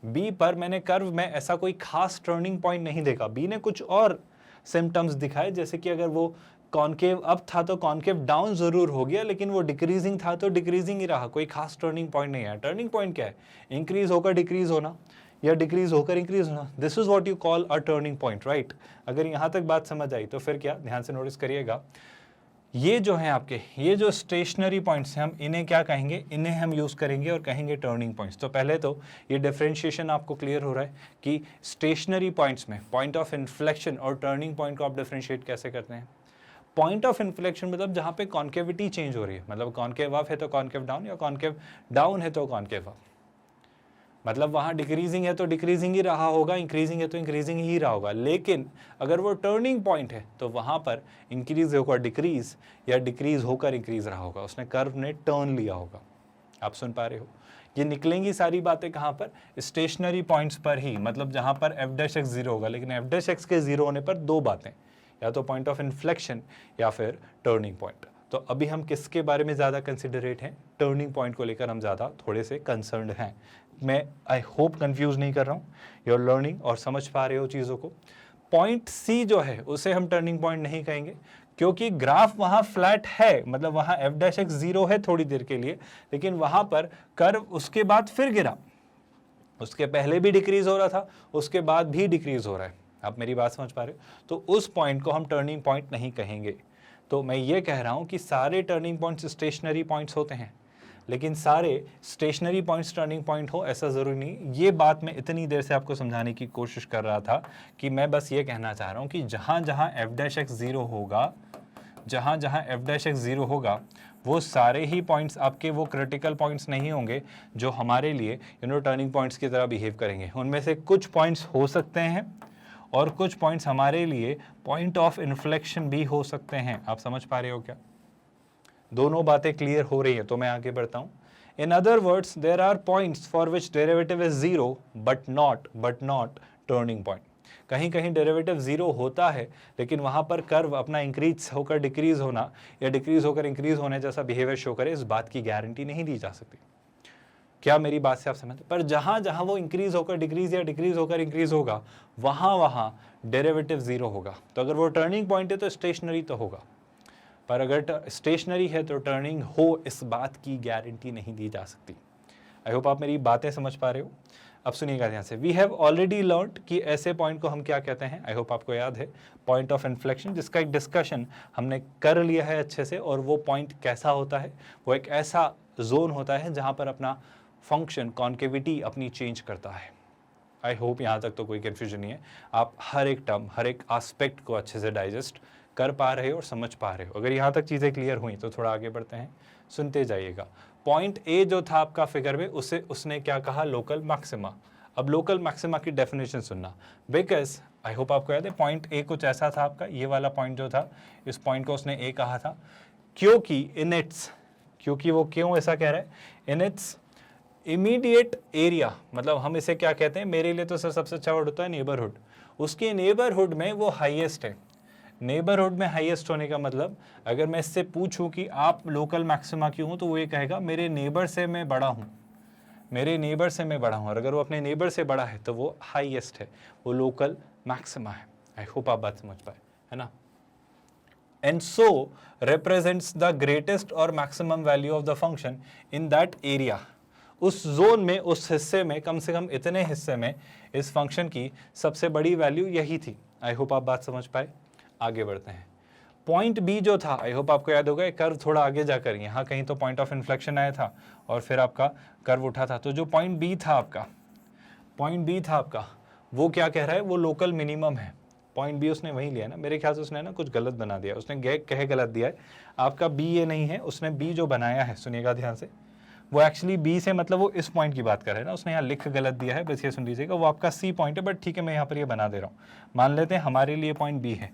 Speaker 1: बी पर मैंने कर्व में ऐसा कोई खास टर्निंग पॉइंट नहीं देखा। बी ने कुछ और सिम्टम्स दिखाए, जैसे कि अगर वो कॉन्केव अप था तो कॉन्केव डाउन जरूर हो गया, लेकिन वो डिक्रीजिंग था तो डिक्रीजिंग ही रहा, कोई खास टर्निंग पॉइंट नहीं है। टर्निंग पॉइंट क्या है, इंक्रीज होकर डिक्रीज होना या डिक्रीज होकर इंक्रीज होना, this is what you call a turning point, right. अगर यहाँ तक बात समझ आई तो फिर क्या, ध्यान से नोटिस करिएगा, ये जो है आपके, ये जो स्टेशनरी पॉइंट्स हैं, हम इन्हें क्या कहेंगे, इन्हें हम यूज़ करेंगे और कहेंगे टर्निंग पॉइंट्स। तो पहले तो ये डिफरेंशिएशन आपको क्लियर हो रहा है कि स्टेशनरी पॉइंट्स में पॉइंट ऑफ इन्फ्लेक्शन और टर्निंग पॉइंट को आप डिफरेंशिएट कैसे करते हैं। पॉइंट ऑफ इन्फ्लेक्शन मतलब जहाँ पे कॉन्केविटी चेंज हो रही है, मतलब कॉन्केव अप है तो कॉन्केव डाउन, या कॉन्केव डाउन है तो कॉन्केव अप, मतलब वहाँ डिक्रीजिंग है तो डिक्रीजिंग ही रहा होगा, इंक्रीजिंग है तो इंक्रीजिंग ही रहा होगा। लेकिन अगर वो टर्निंग पॉइंट है तो वहाँ पर इंक्रीज होकर डिक्रीज या डिक्रीज होकर इंक्रीज रहा होगा, उसने कर्व ने टर्न लिया होगा। आप सुन पा रहे हो, ये निकलेंगी सारी बातें कहाँ पर, स्टेशनरी पॉइंट्स पर ही, मतलब जहाँ पर एफ डैश एक्स 0 होगा। लेकिन एफ डैश एक्स के 0 होने पर दो बातें, या तो पॉइंट ऑफ इन्फ्लेक्शन या फिर टर्निंग पॉइंट। तो अभी हम किसके बारे में ज़्यादा कंसिडरेट हैं, टर्निंग पॉइंट को लेकर हम ज़्यादा थोड़े से कंसर्न्ड हैं। मैं आई होप कंफ्यूज नहीं कर रहा हूँ, यू आर लर्निंग और समझ पा रहे हो चीज़ों को। पॉइंट सी जो है उसे हम टर्निंग पॉइंट नहीं कहेंगे, क्योंकि ग्राफ वहाँ फ्लैट है, मतलब वहाँ एफ डैश एक्स 0 है थोड़ी देर के लिए, लेकिन वहाँ पर कर्व उसके बाद फिर गिरा, उसके पहले भी डिक्रीज हो रहा था, उसके बाद भी डिक्रीज हो रहा है। आप मेरी बात समझ पा रहे हो, तो उस पॉइंट को हम टर्निंग पॉइंट नहीं कहेंगे। तो मैं ये कह रहा हूँ कि सारे टर्निंग पॉइंट्स स्टेशनरी पॉइंट्स होते हैं, लेकिन सारे स्टेशनरी पॉइंट्स टर्निंग पॉइंट हो ऐसा ज़रूरी नहीं। ये बात मैं इतनी देर से आपको समझाने की कोशिश कर रहा था कि मैं बस ये कहना चाह रहा हूँ कि जहाँ जहाँ एफ डैश एक्स 0 होगा, जहाँ जहाँ एफ डैश एक्स 0 होगा, वो सारे ही पॉइंट्स आपके वो क्रिटिकल पॉइंट्स नहीं होंगे जो हमारे लिए टर्निंग पॉइंट्स की तरह बिहेव करेंगे। उनमें से कुछ पॉइंट्स हो सकते हैं और कुछ पॉइंट्स हमारे लिए पॉइंट ऑफ इन्फ्लेक्शन भी हो सकते हैं। आप समझ पा रहे हो क्या? दोनों बातें क्लियर हो रही हैं, तो मैं आगे बढ़ता हूं। In other words, there are points for which derivative is 0 but not turning point. कहीं कहीं डेरिवेटिव 0 होता है, लेकिन वहां पर कर्व अपना इंक्रीज होकर डिक्रीज होना या डिक्रीज होकर इंक्रीज होने जैसा बिहेवियर शो करे, इस बात की गारंटी नहीं दी जा सकती। क्या मेरी बात से आप समझते? पर जहां जहां वो इंक्रीज होकर डिक्रीज या डिक्रीज होकर इंक्रीज होगा, वहां वहां डेरिवेटिव जीरो होगा। तो अगर वो टर्निंग पॉइंट है तो स्टेशनरी तो होगा, पर अगर स्टेशनरी है तो टर्निंग हो, इस बात की गारंटी नहीं दी जा सकती। आई होप आप मेरी बातें समझ पा रहे हो। अब सुनिएगा ध्यान से, वी हैव ऑलरेडी लर्नड कि ऐसे पॉइंट को हम क्या कहते हैं। आई होप आपको याद है, पॉइंट ऑफ इन्फ्लेक्शन, जिसका एक डिस्कशन हमने कर लिया है अच्छे से। और वो पॉइंट कैसा होता है? वो एक ऐसा जोन होता है जहां पर अपना फंक्शन कॉन्केविटी अपनी चेंज करता है। आई होप यहाँ तक तो कोई कन्फ्यूजन नहीं है, आप हर एक टर्म, हर एक एस्पेक्ट को अच्छे से डाइजेस्ट कर पा रहे हो और समझ पा रहे हो। अगर यहाँ तक चीज़ें क्लियर हुई तो थोड़ा आगे बढ़ते हैं, सुनते जाइएगा। पॉइंट ए जो था आपका फिगर में, उसे उसने क्या कहा? Local maxima. अब लोकल मैक्सिमा की डेफिनेशन सुनना, बिकॉज आई होप आपको याद है पॉइंट ए कुछ ऐसा था आपका, ये वाला पॉइंट जो था, इस पॉइंट को उसने ए कहा था क्योंकि इन इट्स, क्योंकि वो क्यों ऐसा कह रहा है? इन इट्स इमीडिएट एरिया, मतलब हम इसे क्या कहते हैं, मेरे लिए तो सर सबसे अच्छा वर्ड होता है नेबरहुड। उसके नेबरहुड में वो हाईएस्ट है। नेबरहुड में हाईएस्ट होने का मतलब, अगर मैं इससे पूछूं कि आप लोकल मैक्सिमा क्यों हो, तो वो ये कहेगा मेरे नेबर से मैं बड़ा हूं, मेरे नेबर से मैं बड़ा हूं। और अगर वो अपने नेबर से बड़ा है तो वो हाईएस्ट है, वो लोकल मैक्सिमा है। आई होप आप बात समझ पाए, है ना। And so represents the greatest और maximum value of the function in that area. उस जोन में, उस हिस्से में, कम से कम इतने हिस्से में इस फंक्शन की सबसे बड़ी वैल्यू यही थी। आई होप आप बात समझ पाए। आगे बढ़ते हैं। पॉइंट बी जो था, आई होप आपको याद होगा, कर्व थोड़ा आगे जाकर यहाँ कहीं तो पॉइंट ऑफ इन्फ्लेक्शन आया था और फिर आपका कर्व उठा था। तो जो पॉइंट बी था आपका, पॉइंट बी था आपका, वो क्या कह रहा है? वो लोकल मिनिमम है। पॉइंट बी उसने वही लिया ना, मेरे ख्याल से उसने ना कुछ गलत बना दिया, उसने कह गलत दिया है आपका। बी ये नहीं है, उसने बी जो बनाया है, सुनिएगा ध्यान से, वो एक्चुअली बी से मतलब वो इस पॉइंट की बात कर रहे हैं ना, उसने यहाँ लिख गलत दिया है, बस ये सुन लीजिएगा। वो आपका सी पॉइंट है, बट ठीक है मैं यहाँ पर ये बना दे रहा हूँ। मान लेते हैं हमारे लिए पॉइंट बी है।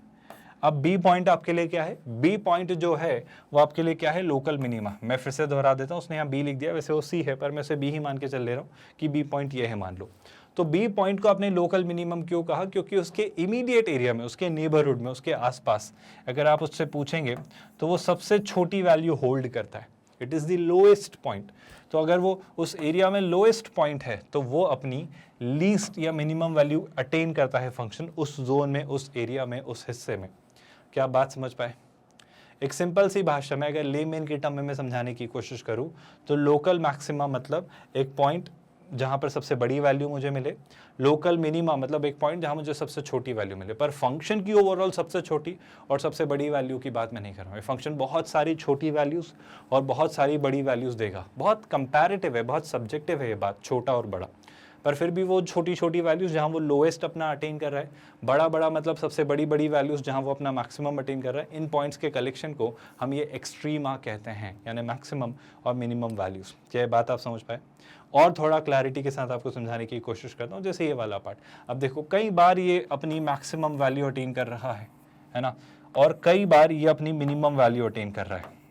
Speaker 1: अब बी पॉइंट आपके लिए क्या है? बी पॉइंट जो है वो आपके लिए क्या है? Local minima. मैं फिर से दोहरा देता हूँ, उसने यहाँ बी लिख दिया, वैसे वो सी है, पर मैं उसे बी ही मान के चल ले रहा हूँ कि बी पॉइंट ये है, मान लो। तो बी पॉइंट को आपने लोकल मिनिमम क्यों कहा? क्योंकि उसके इमीडिएट एरिया में, उसके नेबरहुड में, उसके आसपास अगर आप उससे पूछेंगे तो वो सबसे छोटी वैल्यू होल्ड करता है। It is the lowest point. तो अगर वो उस एरिया में लोएस्ट पॉइंट है तो वो अपनी लीस्ट या मिनिमम वैल्यू अटेन करता है फंक्शन, उस जोन में, उस एरिया में, उस हिस्से में। क्या आप बात समझ पाए? एक सिंपल सी भाषा में अगर लेमैन की टर्म में मैं समझाने की कोशिश करूं तो लोकल मैक्सिमा मतलब एक पॉइंट जहां पर सबसे बड़ी वैल्यू मुझे मिले, लोकल मिनिमा मतलब एक पॉइंट जहां मुझे सबसे छोटी वैल्यू मिले। पर फंक्शन की ओवरऑल सबसे छोटी और सबसे बड़ी वैल्यू की बात मैं नहीं कर रहा हूं। फंक्शन बहुत सारी छोटी वैल्यूज और बहुत सारी बड़ी वैल्यूज देगा। बहुत कंपैरेटिव है, बहुत सब्जेक्टिव है ये बात, छोटा और बड़ा। पर फिर भी वो छोटी छोटी वैल्यूज जहां वो लोएस्ट अपना अटेन कर रहा है, बड़ा बड़ा मतलब सबसे बड़ी बड़ी वैल्यूज जहां वो अपना मैक्सिमम अटेन कर रहा है, इन पॉइंट्स के कलेक्शन को हम ये एक्सट्रीमा कहते हैं, यानी मैक्सिमम और मिनिमम वैल्यूज। क्या ये बात आप समझ पाए? और थोड़ा क्लैरिटी के साथ आपको समझाने की कोशिश करता हूँ। जैसे ये वाला पार्ट, अब देखो कई बार ये अपनी मैक्सिमम वैल्यू अटेन कर रहा है ना, और कई बार ये अपनी मिनिमम वैल्यू अटेन कर रहा है।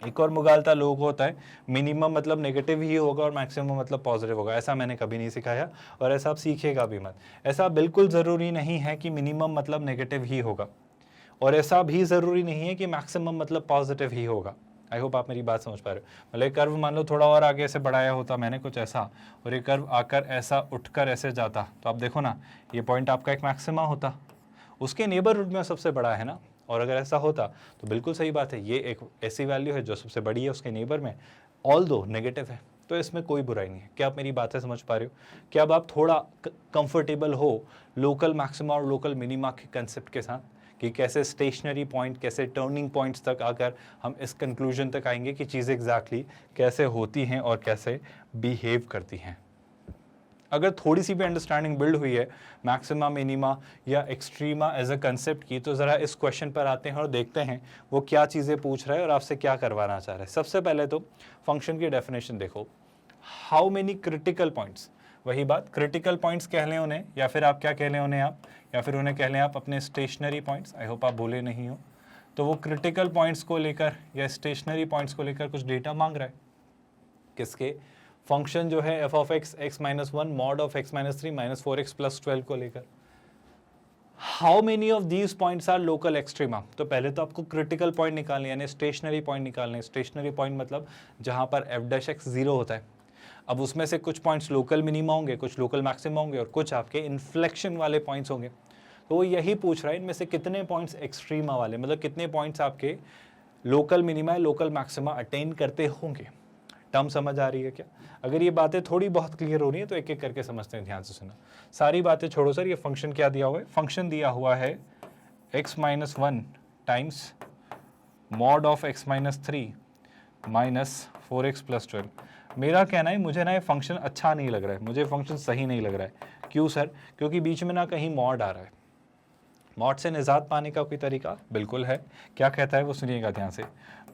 Speaker 1: एक और मुगालता लोगों को होता है, मिनिमम मतलब नेगेटिव ही होगा और मैक्सिमम मतलब पॉजिटिव होगा। ऐसा मैंने कभी नहीं सिखाया और ऐसा आप सीखेगा भी मत। ऐसा बिल्कुल ज़रूरी नहीं है कि मिनिमम मतलब नेगेटिव ही होगा, और ऐसा भी ज़रूरी नहीं है कि मैक्सिमम मतलब पॉजिटिव ही होगा। आई होप आप मेरी बात समझ पा रहे हो। मतलब कर्व मान लो थोड़ा और आगे से बढ़ाया होता मैंने कुछ ऐसा, और ये कर्व आकर ऐसा उठकर ऐसे जाता, तो आप देखो ना, ये पॉइंट आपका एक मैक्सिमा होता, उसके नेबरहुड में सबसे बड़ा है ना। और अगर ऐसा होता तो बिल्कुल सही बात है, ये एक ऐसी वैल्यू है जो सबसे बड़ी है उसके नेबर में, ऑल दो नेगेटिव है, तो इसमें कोई बुराई नहीं है। क्या आप मेरी बातें समझ पा रहे हो? क्या अब आप थोड़ा कंफर्टेबल हो लोकल मैक्सिमा और लोकल मिनिमा के कंसेप्ट के साथ, कि कैसे स्टेशनरी पॉइंट, कैसे टर्निंग पॉइंट्स तक आकर हम इस कंक्लूजन तक आएंगे कि चीज़ें एग्जैक्टली कैसे होती हैं और कैसे बिहेव करती हैं। अगर थोड़ी सी भी अंडरस्टैंडिंग बिल्ड हुई है मैक्सिमा, मिनिमा या एक्सट्रीमा एज अ कंसेप्ट की, तो ज़रा इस क्वेश्चन पर आते हैं और देखते हैं वो क्या चीज़ें पूछ रहा है और आपसे क्या करवाना चाह रहा है। सबसे पहले तो फंक्शन की डेफिनेशन देखो, हाउ मेनी क्रिटिकल पॉइंट्स। वही बात, क्रिटिकल पॉइंट्स कह लें उन्हें, या फिर आप क्या कह लें उन्हें आप, या फिर उन्हें कह लें आप अपने स्टेशनरी पॉइंट्स। आई होप आप भूले नहीं हो। तो वो क्रिटिकल पॉइंट्स को लेकर या स्टेशनरी पॉइंट्स को लेकर कुछ डेटा मांग रहा है। किसके? फंक्शन जो है F of X X minus one mod of X minus three minus four X plus 12 को लेकर। How many of these points are local extrema. तो पहले तो आपको क्रिटिकल पॉइंट निकालने, यानी स्टेशनरी पॉइंट निकालने। स्टेशनरी पॉइंट मतलब जहां पर एफ डैश एक्स जीरो होता है। अब उसमें से कुछ पॉइंट्स लोकल मिनिमा होंगे, कुछ लोकल मैक्सिमा होंगे और कुछ आपके इन्फ्लेक्शन वाले पॉइंट्स होंगे। तो वो यही पूछ रहा है इनमें से कितने पॉइंट्स एक्सट्रीमा वाले, मतलब कितने पॉइंट्स आपके local minima local maxima attain करते होंगे। टर्म समझ आ रही है क्या? अगर ये बातें थोड़ी बहुत क्लियर हो रही है तो एक एक करके समझते हैं, ध्यान से सुना। सारी बातें छोड़ो सर, ये फंक्शन क्या दिया हुआ है? फंक्शन दिया हुआ है x-1 times mod of x-3 minus 4x + 12। मेरा कहना है मुझे ना ये फंक्शन अच्छा नहीं लग रहा है, मुझे फंक्शन सही नहीं लग रहा है। क्यों सर? क्योंकि बीच में ना कहीं मॉड आ रहा है। मॉड से निजात पाने का कोई तरीका बिल्कुल है। क्या कहता है वो सुनिएगा ध्यान से।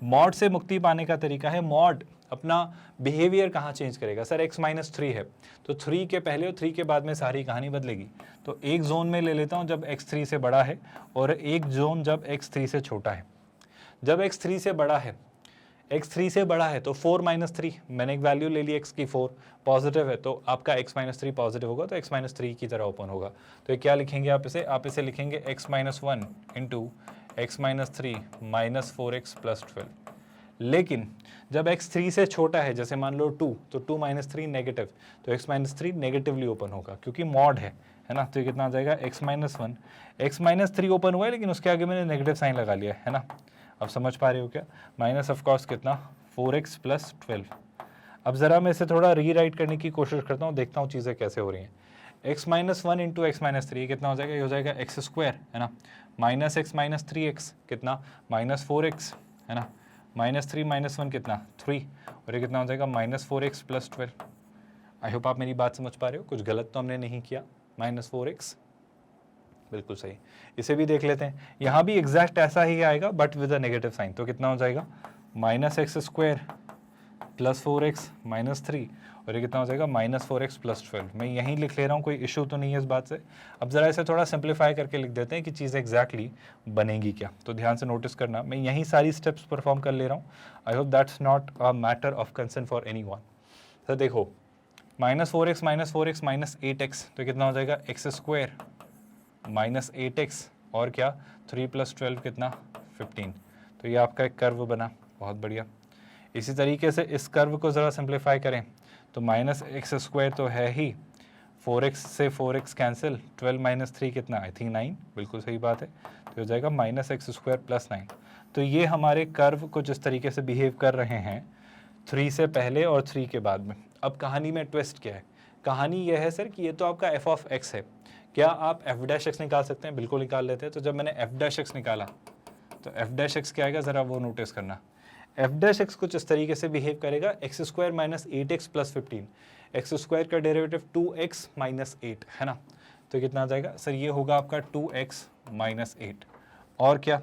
Speaker 1: मॉड से मुक्ति पाने का तरीका है, मॉड अपना बिहेवियर कहाँ चेंज करेगा? सर x-3 है तो 3 के पहले और 3 के बाद में सारी कहानी बदलेगी। तो एक जोन में ले लेता हूँ जब x3 से बड़ा है और एक जोन जब x3 से छोटा है। जब x3 से बड़ा है, x3 से बड़ा है तो 4 - 3, मैंने एक वैल्यू ले ली x की 4, पॉजिटिव है तो आपका x-3 पॉजिटिव होगा तो x-3 की तरह ओपन होगा। तो ये क्या लिखेंगे आप इसे लिखेंगे x-1 into x-3 minus 4x + 12। लेकिन जब x3 से छोटा है, जैसे मान लो 2, तो 2 - 3 नेगेटिव, तो x-3 नेगेटिवली ओपन होगा क्योंकि मॉड है ना। तो ये कितना आ जाएगा? x-1, x-3 ओपन हुआ है लेकिन उसके आगे मैंने नेगेटिव साइन लगा लिया है ना। अब समझ पा रहे हो क्या? माइनस ऑफ कोर्स कितना? 4x + 12। अब ज़रा मैं इसे थोड़ा रीराइट करने की कोशिश करता हूँ, देखता हूँ चीज़ें कैसे हो रही हैं। x-1 इंटू x-3 कितना हो जाएगा? ये हो जाएगा x² है ना, माइनस x - 3x कितना? -4x है ना, -3 - 1 कितना? 3, और ये कितना हो जाएगा? -4x + 12। आई होप आप मेरी बात समझ पा रहे हो, कुछ गलत तो हमने नहीं किया। -4x बिल्कुल सही। इसे भी देख लेते हैं, यहाँ भी एग्जैक्ट ऐसा ही आएगा but with a negative sign. तो कितना हो जाएगा? -x² + 4x - 3, और ये कितना हो जाएगा? -4x + 12। मैं यहीं लिख ले रहा हूँ, कोई इशू तो नहीं है इस बात से। अब ज़रा इसे थोड़ा सिंप्लीफाई करके लिख देते हैं कि चीज़ एग्जैक्टली बनेगी क्या। तो ध्यान से नोटिस करना, मैं यहीं सारी स्टेप्स परफॉर्म कर ले रहा हूँ। I hope that's not a matter of concern for anyone. तो देखो, -4x - 8x, तो कितना हो जाएगा? x² -8x और क्या? 3 + 12 कितना? 15। तो ये आपका एक कर्व बना, बहुत बढ़िया। इसी तरीके से इस कर्व को ज़रा सिंप्लीफाई करें तो -x² तो है ही, 4x से 4x कैंसिल, 12 - 3 कितना? आई थिंक 9, बिल्कुल सही बात है। तो हो जाएगा -x² + 9। तो ये हमारे कर्व कुछ इस तरीके से बिहेव कर रहे हैं 3 से पहले और 3 के बाद में। अब कहानी में ट्विस्ट क्या है? कहानी यह है सर कि ये तो आपका f(x) है, क्या आप f' निकाल सकते हैं? बिल्कुल निकाल लेते हैं। तो जब मैंने f' निकाला तो f' क्या आएगा, ज़रा वो नोटिस करना। f' कुछ इस तरीके से बिहेव करेगा, x² - 8x + 15, x² का डेरिवेटिव 2x - 8 है ना। तो कितना आ जाएगा सर? ये होगा आपका 2x - 8। और क्या,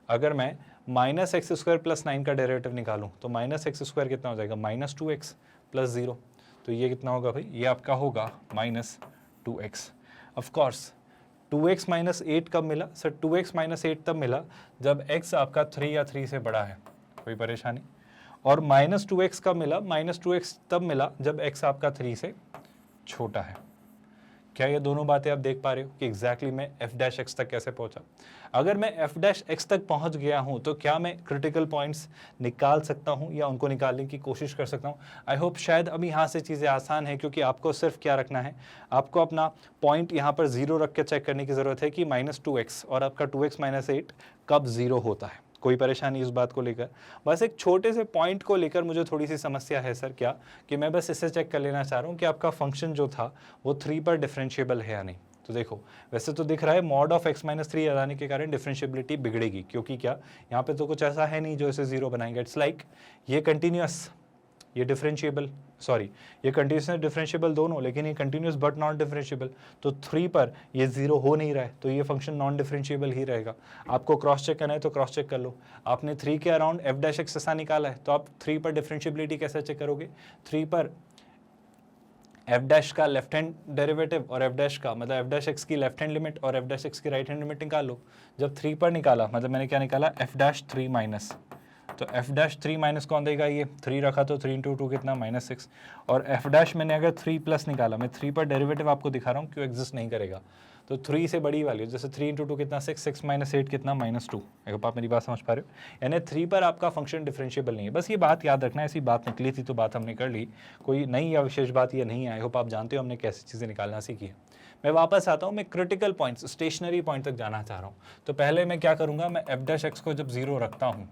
Speaker 1: अगर मैं -x² + 9 का डेरिवेटिव निकालूं तो -x² कितना हो जाएगा? -2x + 0। तो ये कितना होगा भाई? ये आपका होगा -2x। ऑफ कोर्स 2x - 8 कब मिला सर? 2x - 8 तब मिला जब x आपका 3 या 3 से बड़ा है, कोई परेशानी। और -2x कब मिला? -2x तब मिला जब x आपका 3 से छोटा है। क्या ये दोनों बातें आप देख पा रहे हो कि एग्जैक्टली मैं f' तक कैसे पहुंचा? अगर मैं f' तक पहुंच गया हूं तो क्या मैं क्रिटिकल पॉइंट्स निकाल सकता हूं या उनको निकालने की कोशिश कर सकता हूं? आई होप शायद अभी यहाँ से चीज़ें आसान है, क्योंकि आपको सिर्फ क्या रखना है, आपको अपना पॉइंट यहाँ पर 0 रख के चेक करने की ज़रूरत है कि -2x और आपका 2x - 8 कब 0 होता है। कोई परेशानी इस बात को लेकर? बस एक छोटे से पॉइंट को लेकर मुझे थोड़ी सी समस्या है सर। क्या कि मैं बस इससे चेक कर लेना चाह रहा हूँ कि आपका फंक्शन जो था वो 3 पर डिफरेंशिएबल है या नहीं। तो देखो, वैसे तो दिख रहा है मॉड ऑफ x - 3 लगाने के कारण डिफरेंशिएबिलिटी बिगड़ेगी, क्योंकि क्या यहाँ पे तो कुछ ऐसा है नहीं जो इसे 0 बनाएंगे। इट्स लाइक ये कंटिन्यूस, ये डिफरेंशिएबल, सॉरी ये कंटिन्यूस डिफरेंशिएबल दोनों, लेकिन ये कंटिन्यूस बट नॉन डिफरेंशिएबल। तो 3 पर ये 0 हो नहीं रहा है, तो ये फंक्शन नॉन डिफरेंशिएबल ही रहेगा। आपको क्रॉस चेक करना है तो क्रॉस चेक कर लो। आपने 3 के अराउंड f' ऐसा निकाला है, तो आप 3 पर डिफरेंशिएबिलिटी कैसे चेक करोगे? 3 पर f' का लेफ्ट हैंड डेरिवेटिव और f' का मतलब f' की लेफ्ट हैंड लिमिट और f' की राइट हैंड लिमिट निकाल लो। जब 3 पर निकाला, मतलब मैंने क्या निकाला? f'3 माइनस, तो f'3 माइनस कौन देगा? ये 3 रखा तो 3 × 2 कितना? -6। और f' मैंने अगर 3 प्लस निकाला, मैं 3 पर डेरिवेटिव आपको दिखा रहा हूँ क्यों एग्जिस्ट नहीं करेगा। तो तो 3 से बड़ी वैल्यू, जैसे 3 इंटू 2 कितना 6, 6 माइनस 8 कितना -2। आप मेरी बात समझ पा रहे हो, यानी 3 पर आपका फंक्शन डिफरेंशिएबल नहीं है। बस ये बात याद रखना, ऐसी बात निकली थी तो बात हमने कर ली, कोई नई या विशेष बात ये नहीं है। आई होप आप जानते हो हमने कैसी चीज़ें निकालना सीखी है। मैं वापस आता हूँ, मैं क्रिटिकल पॉइंट्स, स्टेशनरी पॉइंट तक जाना चाह रहा हूँ। तो पहले मैं क्या करूँगा, मैं f' को जब 0 रखता हूँ,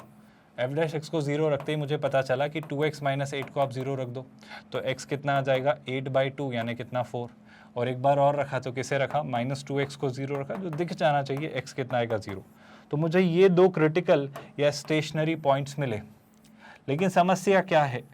Speaker 1: f' को 0 रखते ही मुझे पता चला कि 2x माइनस 8 को आप 0 रख दो तो x कितना आ जाएगा 8/2 यानी कितना 4। और एक बार और रखा तो किसे रखा, -2x को 0 रखा, जो दिख जाना चाहिए x कितना आएगा 0। तो मुझे ये 2 क्रिटिकल या स्टेशनरी पॉइंट्स मिले। लेकिन समस्या क्या है,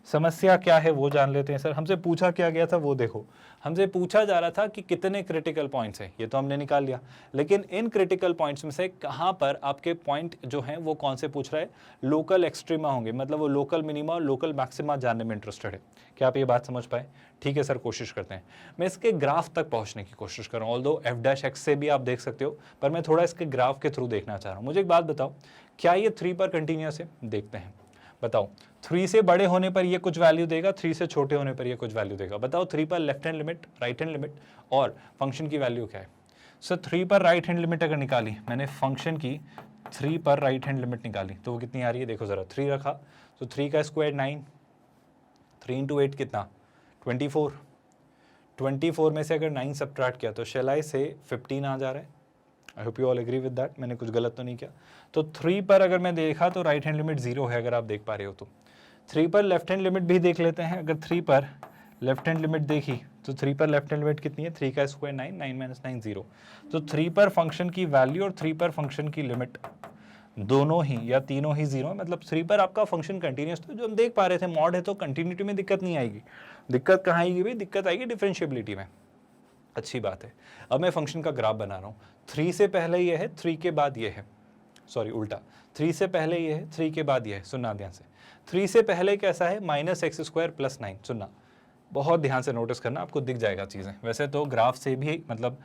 Speaker 1: समस्या क्या है वो जान लेते हैं। सर हमसे पूछा क्या गया था वो देखो, हमसे पूछा जा रहा था कि कितने क्रिटिकल पॉइंट्स हैं, ये तो हमने निकाल लिया, लेकिन इन क्रिटिकल पॉइंट्स में से कहाँ पर आपके पॉइंट जो हैं वो कौन से पूछ रहा है, लोकल एक्सट्रीमा होंगे, मतलब वो लोकल मिनिमा और लोकल मैक्सिमा जानने में इंटरेस्टेड है। क्या आप ये बात समझ पाए? ठीक है सर, कोशिश करते हैं। मैं इसके ग्राफ तक पहुँचने की कोशिश कर रहा हूँ, ऑल्दो f' से भी आप देख सकते हो, पर मैं थोड़ा इसके ग्राफ के थ्रू देखना चाह रहा हूँ। मुझे एक बात बताओ, क्या ये 3 पर कंटिन्यूअस है? देखते हैं, बताओ 3 से बड़े होने पर ये कुछ वैल्यू देगा, 3 से छोटे होने पर ये कुछ वैल्यू देगा। बताओ 3 पर left hand limit, right hand limit और फंक्शन की वैल्यू क्या है? सर 3 पर राइट हैंड लिमिट अगर निकाली मैंने, फंक्शन की 3 पर राइट हैंड लिमिट निकाली तो वो कितनी आ रही है, देखो जरा, 3 रखा तो 3 का स्क्वायर 9, 3 इंटू 8 कितना 24, 24 में से अगर 9 सब्ट्रैक्ट किया तो शेलाई से 15 आ जा रहा है। I hope you all agree with that, मैंने कुछ गलत तो नहीं किया। तो 3 पर अगर मैं देखा तो राइट हैंड लिमिट 0 है, अगर आप देख पा रहे हो तो। 3 पर लेफ्ट हैंड लिमिट भी देख लेते हैं, अगर 3 पर लेफ्ट हैंड लिमिट देखी तो 3 पर लेफ्ट हैंड लिमिट कितनी है, 3 का स्क्वायर 9, 9 माइनस 9 0। तो 3 पर फंक्शन की वैल्यू और 3 पर फंक्शन की लिमिट दोनों ही या तीनों ही 0, मतलब 3 पर आपका फंक्शन कंटिन्यूस, तो जो हम देख पा रहे थे मॉड है तो कंटिन्यूटी में दिक्कत नहीं आएगी। दिक्कत कहाँ आएगी भाई, दिक्कत आएगी डिफरेंशिएबिलिटी में। अच्छी बात है। अब मैं फंक्शन का ग्राफ बना रहा हूँ, 3 से पहले ये है, 3 के बाद ये है, सॉरी उल्टा, 3 से पहले ये है, 3 के बाद ये है। सुनना ध्यान से, 3 से पहले कैसा है, -x² + 9। सुनना, बहुत ध्यान से नोटिस करना, आपको दिख जाएगा चीज़ें। वैसे तो ग्राफ से भी, मतलब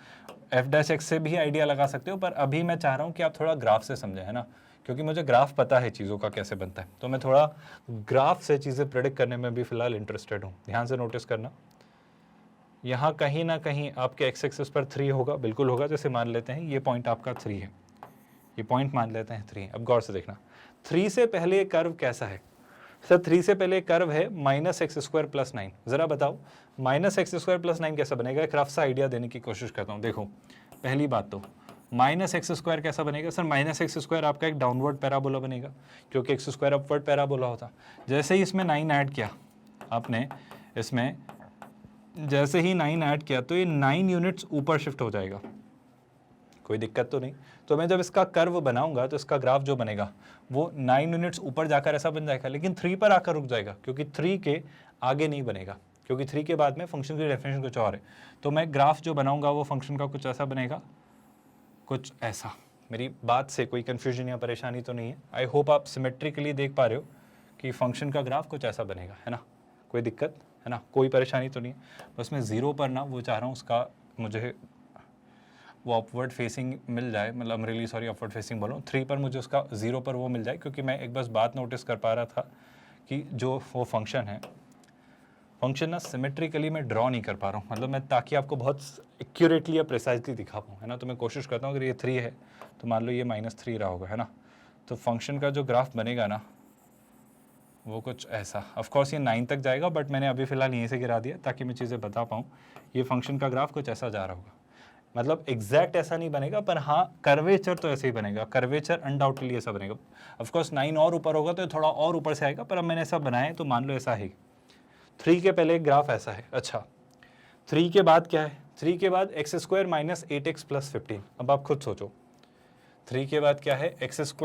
Speaker 1: f' से भी आइडिया लगा सकते हो, पर अभी मैं चाह रहा हूँ कि आप थोड़ा ग्राफ से समझें, है ना, क्योंकि मुझे ग्राफ पता है चीज़ों का कैसे बनता है, तो मैं थोड़ा ग्राफ से चीज़ें प्रेडिक्ट करने में भी फिलहाल इंटरेस्टेड हूँ। ध्यान से नोटिस करना, यहाँ कहीं ना कहीं आपके x एक्सिस पर 3 होगा, बिल्कुल होगा। जैसे मान लेते हैं ये पॉइंट आपका 3 है, ये पॉइंट मान लेते हैं 3। अब गौर से देखना, 3 से पहले ये कर्व कैसा है? सर 3 से पहले कर्व है -x² + 9। ज़रा बताओ -x² + 9 कैसा बनेगा? एक रफ सा आइडिया देने की कोशिश करता हूँ। देखो पहली बात तो -x² कैसा बनेगा? सर -x² आपका एक डाउनवर्ड पैराबोला बनेगा, क्योंकि x² अपवर्ड पैराबोला होता। जैसे ही इसमें 9 ऐड किया आपने, इसमें जैसे ही 9 ऐड किया तो ये 9 यूनिट्स ऊपर शिफ्ट हो जाएगा, कोई दिक्कत तो नहीं। तो मैं जब इसका कर्व बनाऊंगा तो इसका ग्राफ जो बनेगा वो 9 यूनिट्स ऊपर जाकर ऐसा बन जाएगा, लेकिन 3 पर आकर रुक जाएगा, क्योंकि 3 के आगे नहीं बनेगा, क्योंकि 3 के बाद में फंक्शन की डेफिनेशन कुछ और है। तो मैं ग्राफ जो बनाऊंगा वो फंक्शन का कुछ ऐसा बनेगा, कुछ ऐसा। मेरी बात से कोई कन्फ्यूजन या परेशानी तो नहीं है? आई होप आप सिमेट्रिकली देख पा रहे हो कि फंक्शन का ग्राफ कुछ ऐसा बनेगा, है ना, कोई दिक्कत है ना, कोई परेशानी तो नहीं है? बस मैं 0 पर ना वो चाह रहा हूँ उसका मुझे वो अपवर्ड फेसिंग मिल जाए, मतलब रियली सॉरी अपवर्ड फेसिंग बोलूँ, 3 पर मुझे उसका 0 पर वो मिल जाए, क्योंकि मैं एक बस बात नोटिस कर पा रहा था कि जो वो फंक्शन है, फंक्शन ना सिमेट्रिकली मैं ड्रॉ नहीं कर पा रहा हूँ, मतलब मैं ताकि आपको बहुत एक्यूरेटली या प्रिसाइजली दिखा पाऊँ, है ना। तो मैं कोशिश करता हूँ अगर ये 3 है तो मान लो ये -3 रहा होगा, है ना। तो फंक्शन का जो ग्राफ बनेगा ना वो कुछ ऐसा, ऑफ कोर्स ये 9 तक जाएगा, बट मैंने अभी फ़िलहाल यहीं से गिरा दिया ताकि मैं चीज़ें बता पाऊँ। ये फंक्शन का ग्राफ कुछ ऐसा जा रहा होगा, मतलब एग्जैक्ट ऐसा नहीं बनेगा, पर हाँ कर्वेचर तो ऐसे ही बनेगा, कर्वेचर अनडाउटली ऐसा बनेगा। ऑफ कोर्स 9 और ऊपर होगा तो थोड़ा और ऊपर से आएगा, पर अब मैंने ऐसा बनाया है तो मान लो ऐसा है। 3 के पहले ग्राफ ऐसा है। अच्छा 3 के बाद क्या है? 3 के बाद x² - 8x + 15। अब आप खुद सोचो 3 के बाद क्या है, x² -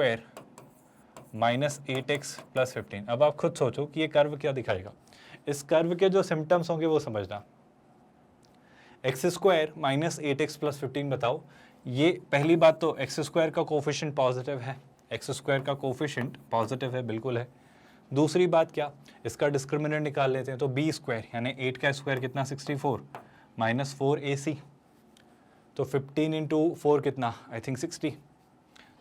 Speaker 1: 8x + 15। अब आप खुद सोचो कि ये कर्व क्या दिखाएगा। इस कर्व के जो सिम्टम्स होंगे वो समझना। x² - 8x + 15 बताओ, ये पहली बात तो x² का कोफिशिएंट पॉजिटिव है, x² का कोफिशिएंट पॉजिटिव है, बिल्कुल है। दूसरी बात क्या, इसका डिस्क्रिमिनेंट निकाल लेते हैं, तो b² यानी 8 का स्क्वायर कितना 64 - 4ac, तो 15 × 4 कितना, आई थिंक 60,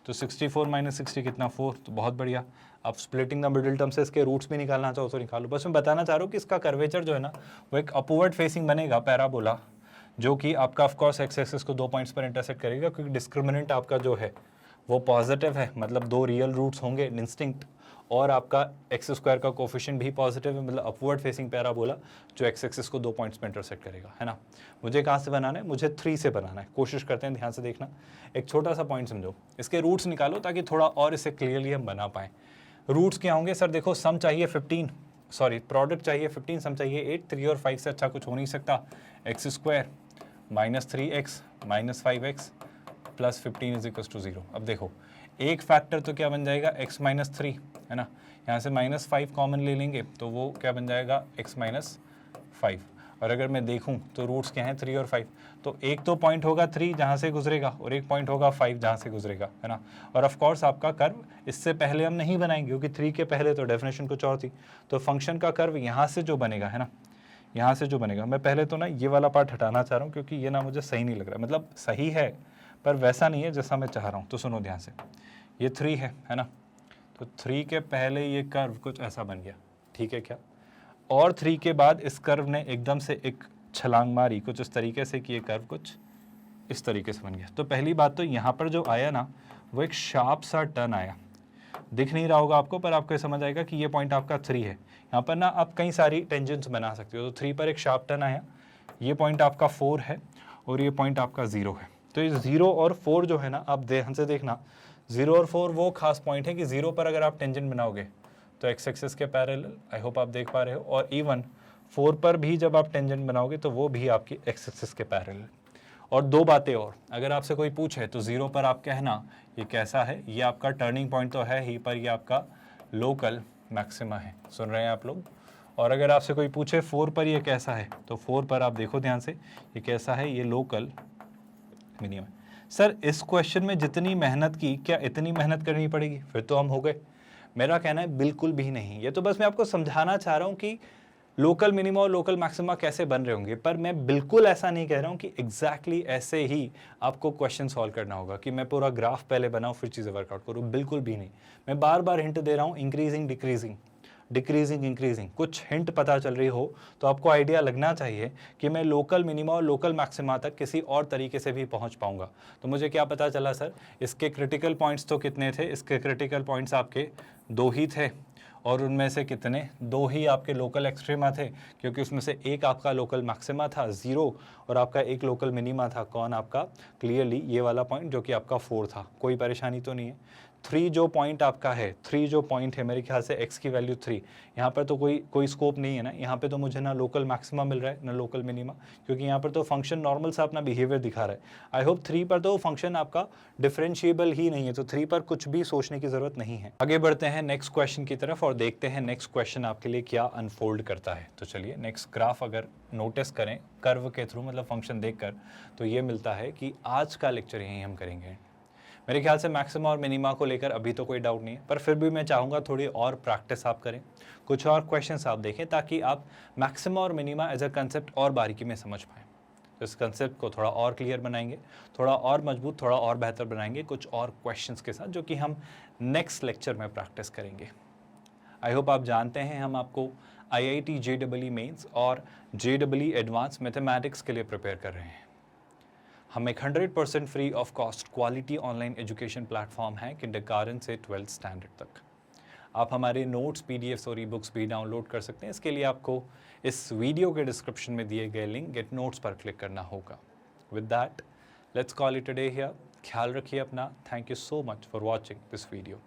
Speaker 1: तो 64 - 60 कितना 4, तो बहुत बढ़िया। आप स्प्लिटिंग द मिडिल टर्म से इसके रूट्स भी निकालना चाहो तो निकालो। बस मैं बताना चाह रहा हूँ कि इसका कर्वेचर जो है ना वो एक अपवर्ड फेसिंग बनेगा पैराबोला, जो कि आपका ऑफकोर्स एक्स एक्सिस को 2 पॉइंट्स पर इंटरसेक्ट करेगा, क्योंकि डिस्क्रिमिनेंट आपका जो है वो पॉजिटिव है, मतलब 2 रियल रूट्स होंगे इंस्टिंक्ट, और आपका एक्स स्क्वायर का कोफिशिएंट भी पॉजिटिव है, मतलब अपवर्ड फेसिंग पैराबोला जो एक्स एक्सिस को 2 पॉइंट्स पर इंटरसेक्ट करेगा, है ना। मुझे कहाँ से बनाना है, मुझे 3 से बनाना है। कोशिश करते हैं, ध्यान से देखना, एक छोटा सा पॉइंट समझो, इसके रूट्स निकालो ताकि थोड़ा और इसे क्लियरली हम बना पाएँ। रूट्स क्या होंगे सर, देखो सम चाहिए 15, सॉरी प्रोडक्ट चाहिए 15, सम चाहिए 8, 3 और 5 से अच्छा कुछ हो नहीं सकता। X square minus 3x minus 5x plus 15 is equal to 0। अब देखो एक फैक्टर तो क्या बन जाएगा x माइनस 3, है ना, यहाँ से माइनस 5 कॉमन ले लेंगे तो वो क्या बन जाएगा x माइनस 5। और अगर मैं देखूँ तो रूट्स क्या हैं 3 और 5, तो एक तो पॉइंट होगा 3 जहाँ से गुजरेगा और एक पॉइंट होगा 5 जहाँ से गुजरेगा, है ना। और ऑफ कोर्स आपका कर्व इससे पहले हम नहीं बनाएंगे क्योंकि 3 के पहले तो डेफिनेशन कुछ और थी। तो फंक्शन का कर्व यहाँ से जो बनेगा, है ना, यहाँ से जो बनेगा, मैं पहले तो ना ये वाला पार्ट हटाना चाह रहा हूँ क्योंकि ये ना मुझे सही नहीं लग रहा, मतलब सही है पर वैसा नहीं है जैसा मैं चाह रहा हूँ। तो सुनो ध्यान से, ये 3 है ना, तो 3 के पहले ये कर्व कुछ ऐसा बन गया, ठीक है क्या, और 3 के बाद इस कर्व ने एकदम से एक छलांग मारी कुछ इस तरीके से कि ये कर्व कुछ इस तरीके से बन गया। तो पहली बात तो यहाँ पर जो आया ना वो एक शार्प सा टर्न आया, दिख नहीं रहा होगा आपको पर आपको समझ आएगा कि ये पॉइंट आपका 3 है। यहाँ पर ना आप कई सारी टेंजेंट्स बना सकते हो, तो 3 पर एक शार्प टर्न आया, ये पॉइंट आपका 4 है और ये पॉइंट आपका 0 है। तो ये 0 और 4 जो है ना, आप ध्यान से देखना, 0 और 4 वो खास पॉइंट है कि 0 पर अगर आप टेंजेंट बनाओगे तो एक्स एक्सिस के पैरेलल, आई होप आप देख पा रहे हो, और इवन 4 पर भी जब आप टेंजेंट बनाओगे तो वो भी आपकी एक्स एक्सिस के पैरेलल। और 2 बातें और, अगर आपसे कोई पूछे तो 0 पर आप कहना ये कैसा है, ये आपका टर्निंग पॉइंट तो है ही पर ये आपका लोकल मैक्सिमा है, सुन रहे हैं आप लोग। और अगर आपसे कोई पूछे 4 पर ये कैसा है, तो 4 पर आप देखो ध्यान से, ये कैसा है, ये लोकल मिनिमम है। सर इस क्वेश्चन में जितनी मेहनत की, क्या इतनी मेहनत करनी पड़ेगी, फिर तो हम हो गए? मेरा कहना है बिल्कुल भी नहीं, ये तो बस मैं आपको समझाना चाह रहा हूँ कि लोकल मिनिमा और लोकल मैक्सिमा कैसे बन रहे होंगे, पर मैं बिल्कुल ऐसा नहीं कह रहा हूँ कि एग्जैक्टली ऐसे ही आपको क्वेश्चन सॉल्व करना होगा कि मैं पूरा ग्राफ पहले बनाऊँ फिर चीज़ें वर्कआउट करूँ, बिल्कुल भी नहीं। मैं बार बार हिंट दे रहा हूँ, इंक्रीजिंग डिक्रीजिंग, डिक्रीजिंग इंक्रीजिंग, कुछ हिंट पता चल रही हो तो आपको आइडिया लगना चाहिए कि मैं लोकल मिनिमा और लोकल मैक्सिमा तक किसी और तरीके से भी पहुंच पाऊंगा। तो मुझे क्या पता चला सर, इसके क्रिटिकल पॉइंट्स तो कितने थे, इसके क्रिटिकल पॉइंट्स आपके 2 ही थे, और उनमें से कितने, 2 ही आपके लोकल एक्सट्रीमा थे, क्योंकि उसमें से एक आपका लोकल मैक्सिमा था 0 और आपका एक लोकल मिनिमा था, कौन, आपका क्लियरली ये वाला पॉइंट जो कि आपका 4 था। कोई परेशानी तो नहीं है। 3 जो पॉइंट आपका है, 3 जो पॉइंट है मेरे ख्याल से x की वैल्यू 3, यहाँ पर तो कोई स्कोप नहीं है ना, यहाँ पे तो मुझे ना लोकल मैक्सिमा मिल रहा है ना लोकल मिनिमा, क्योंकि यहाँ पर तो फंक्शन नॉर्मल सा अपना बिहेवियर दिखा रहा है। आई होप 3 पर तो फंक्शन आपका डिफरेंशिएबल ही नहीं है, तो 3 पर कुछ भी सोचने की जरूरत नहीं है। आगे बढ़ते हैं नेक्स्ट क्वेश्चन की तरफ और देखते हैं नेक्स्ट क्वेश्चन आपके लिए क्या अनफोल्ड करता है। तो चलिए नेक्स्ट ग्राफ अगर नोटिस करें कर्व के थ्रू, मतलब फंक्शन देखकर, तो ये मिलता है कि आज का लेक्चर यहीं हम करेंगे। मेरे ख्याल से मैक्सिमा और मिनिमा को लेकर अभी तो कोई डाउट नहीं है, पर फिर भी मैं चाहूँगा थोड़ी और प्रैक्टिस आप करें, कुछ और क्वेश्चंस आप देखें ताकि आप मैक्सिमा और मिनिमा एज अ कंसेप्ट और बारीकी में समझ पाएँ। तो इस कंसेप्ट को थोड़ा और क्लियर बनाएंगे, थोड़ा और मजबूत, थोड़ा और बेहतर बनाएंगे कुछ और क्वेश्चंस के साथ, जो कि हम नेक्स्ट लेक्चर में प्रैक्टिस करेंगे। आई होप आप जानते हैं हम आपको IIT JEE मेंस और JEE एडवांस मैथमेटिक्स के लिए प्रिपेयर कर रहे हैं। हम एक 100% free of cost quality online education platform है किंडरगार्टन से 12th स्टैंडर्ड तक। आप हमारे नोट्स, PDFs और ई-बुक्स भी डाउनलोड कर सकते हैं। इसके लिए आपको इस वीडियो के डिस्क्रिप्शन में दिए गए लिंक गेट नोट्स पर क्लिक करना होगा। With that let's call it a day here. ख्याल रखिए अपना। Thank you so much for watching this video.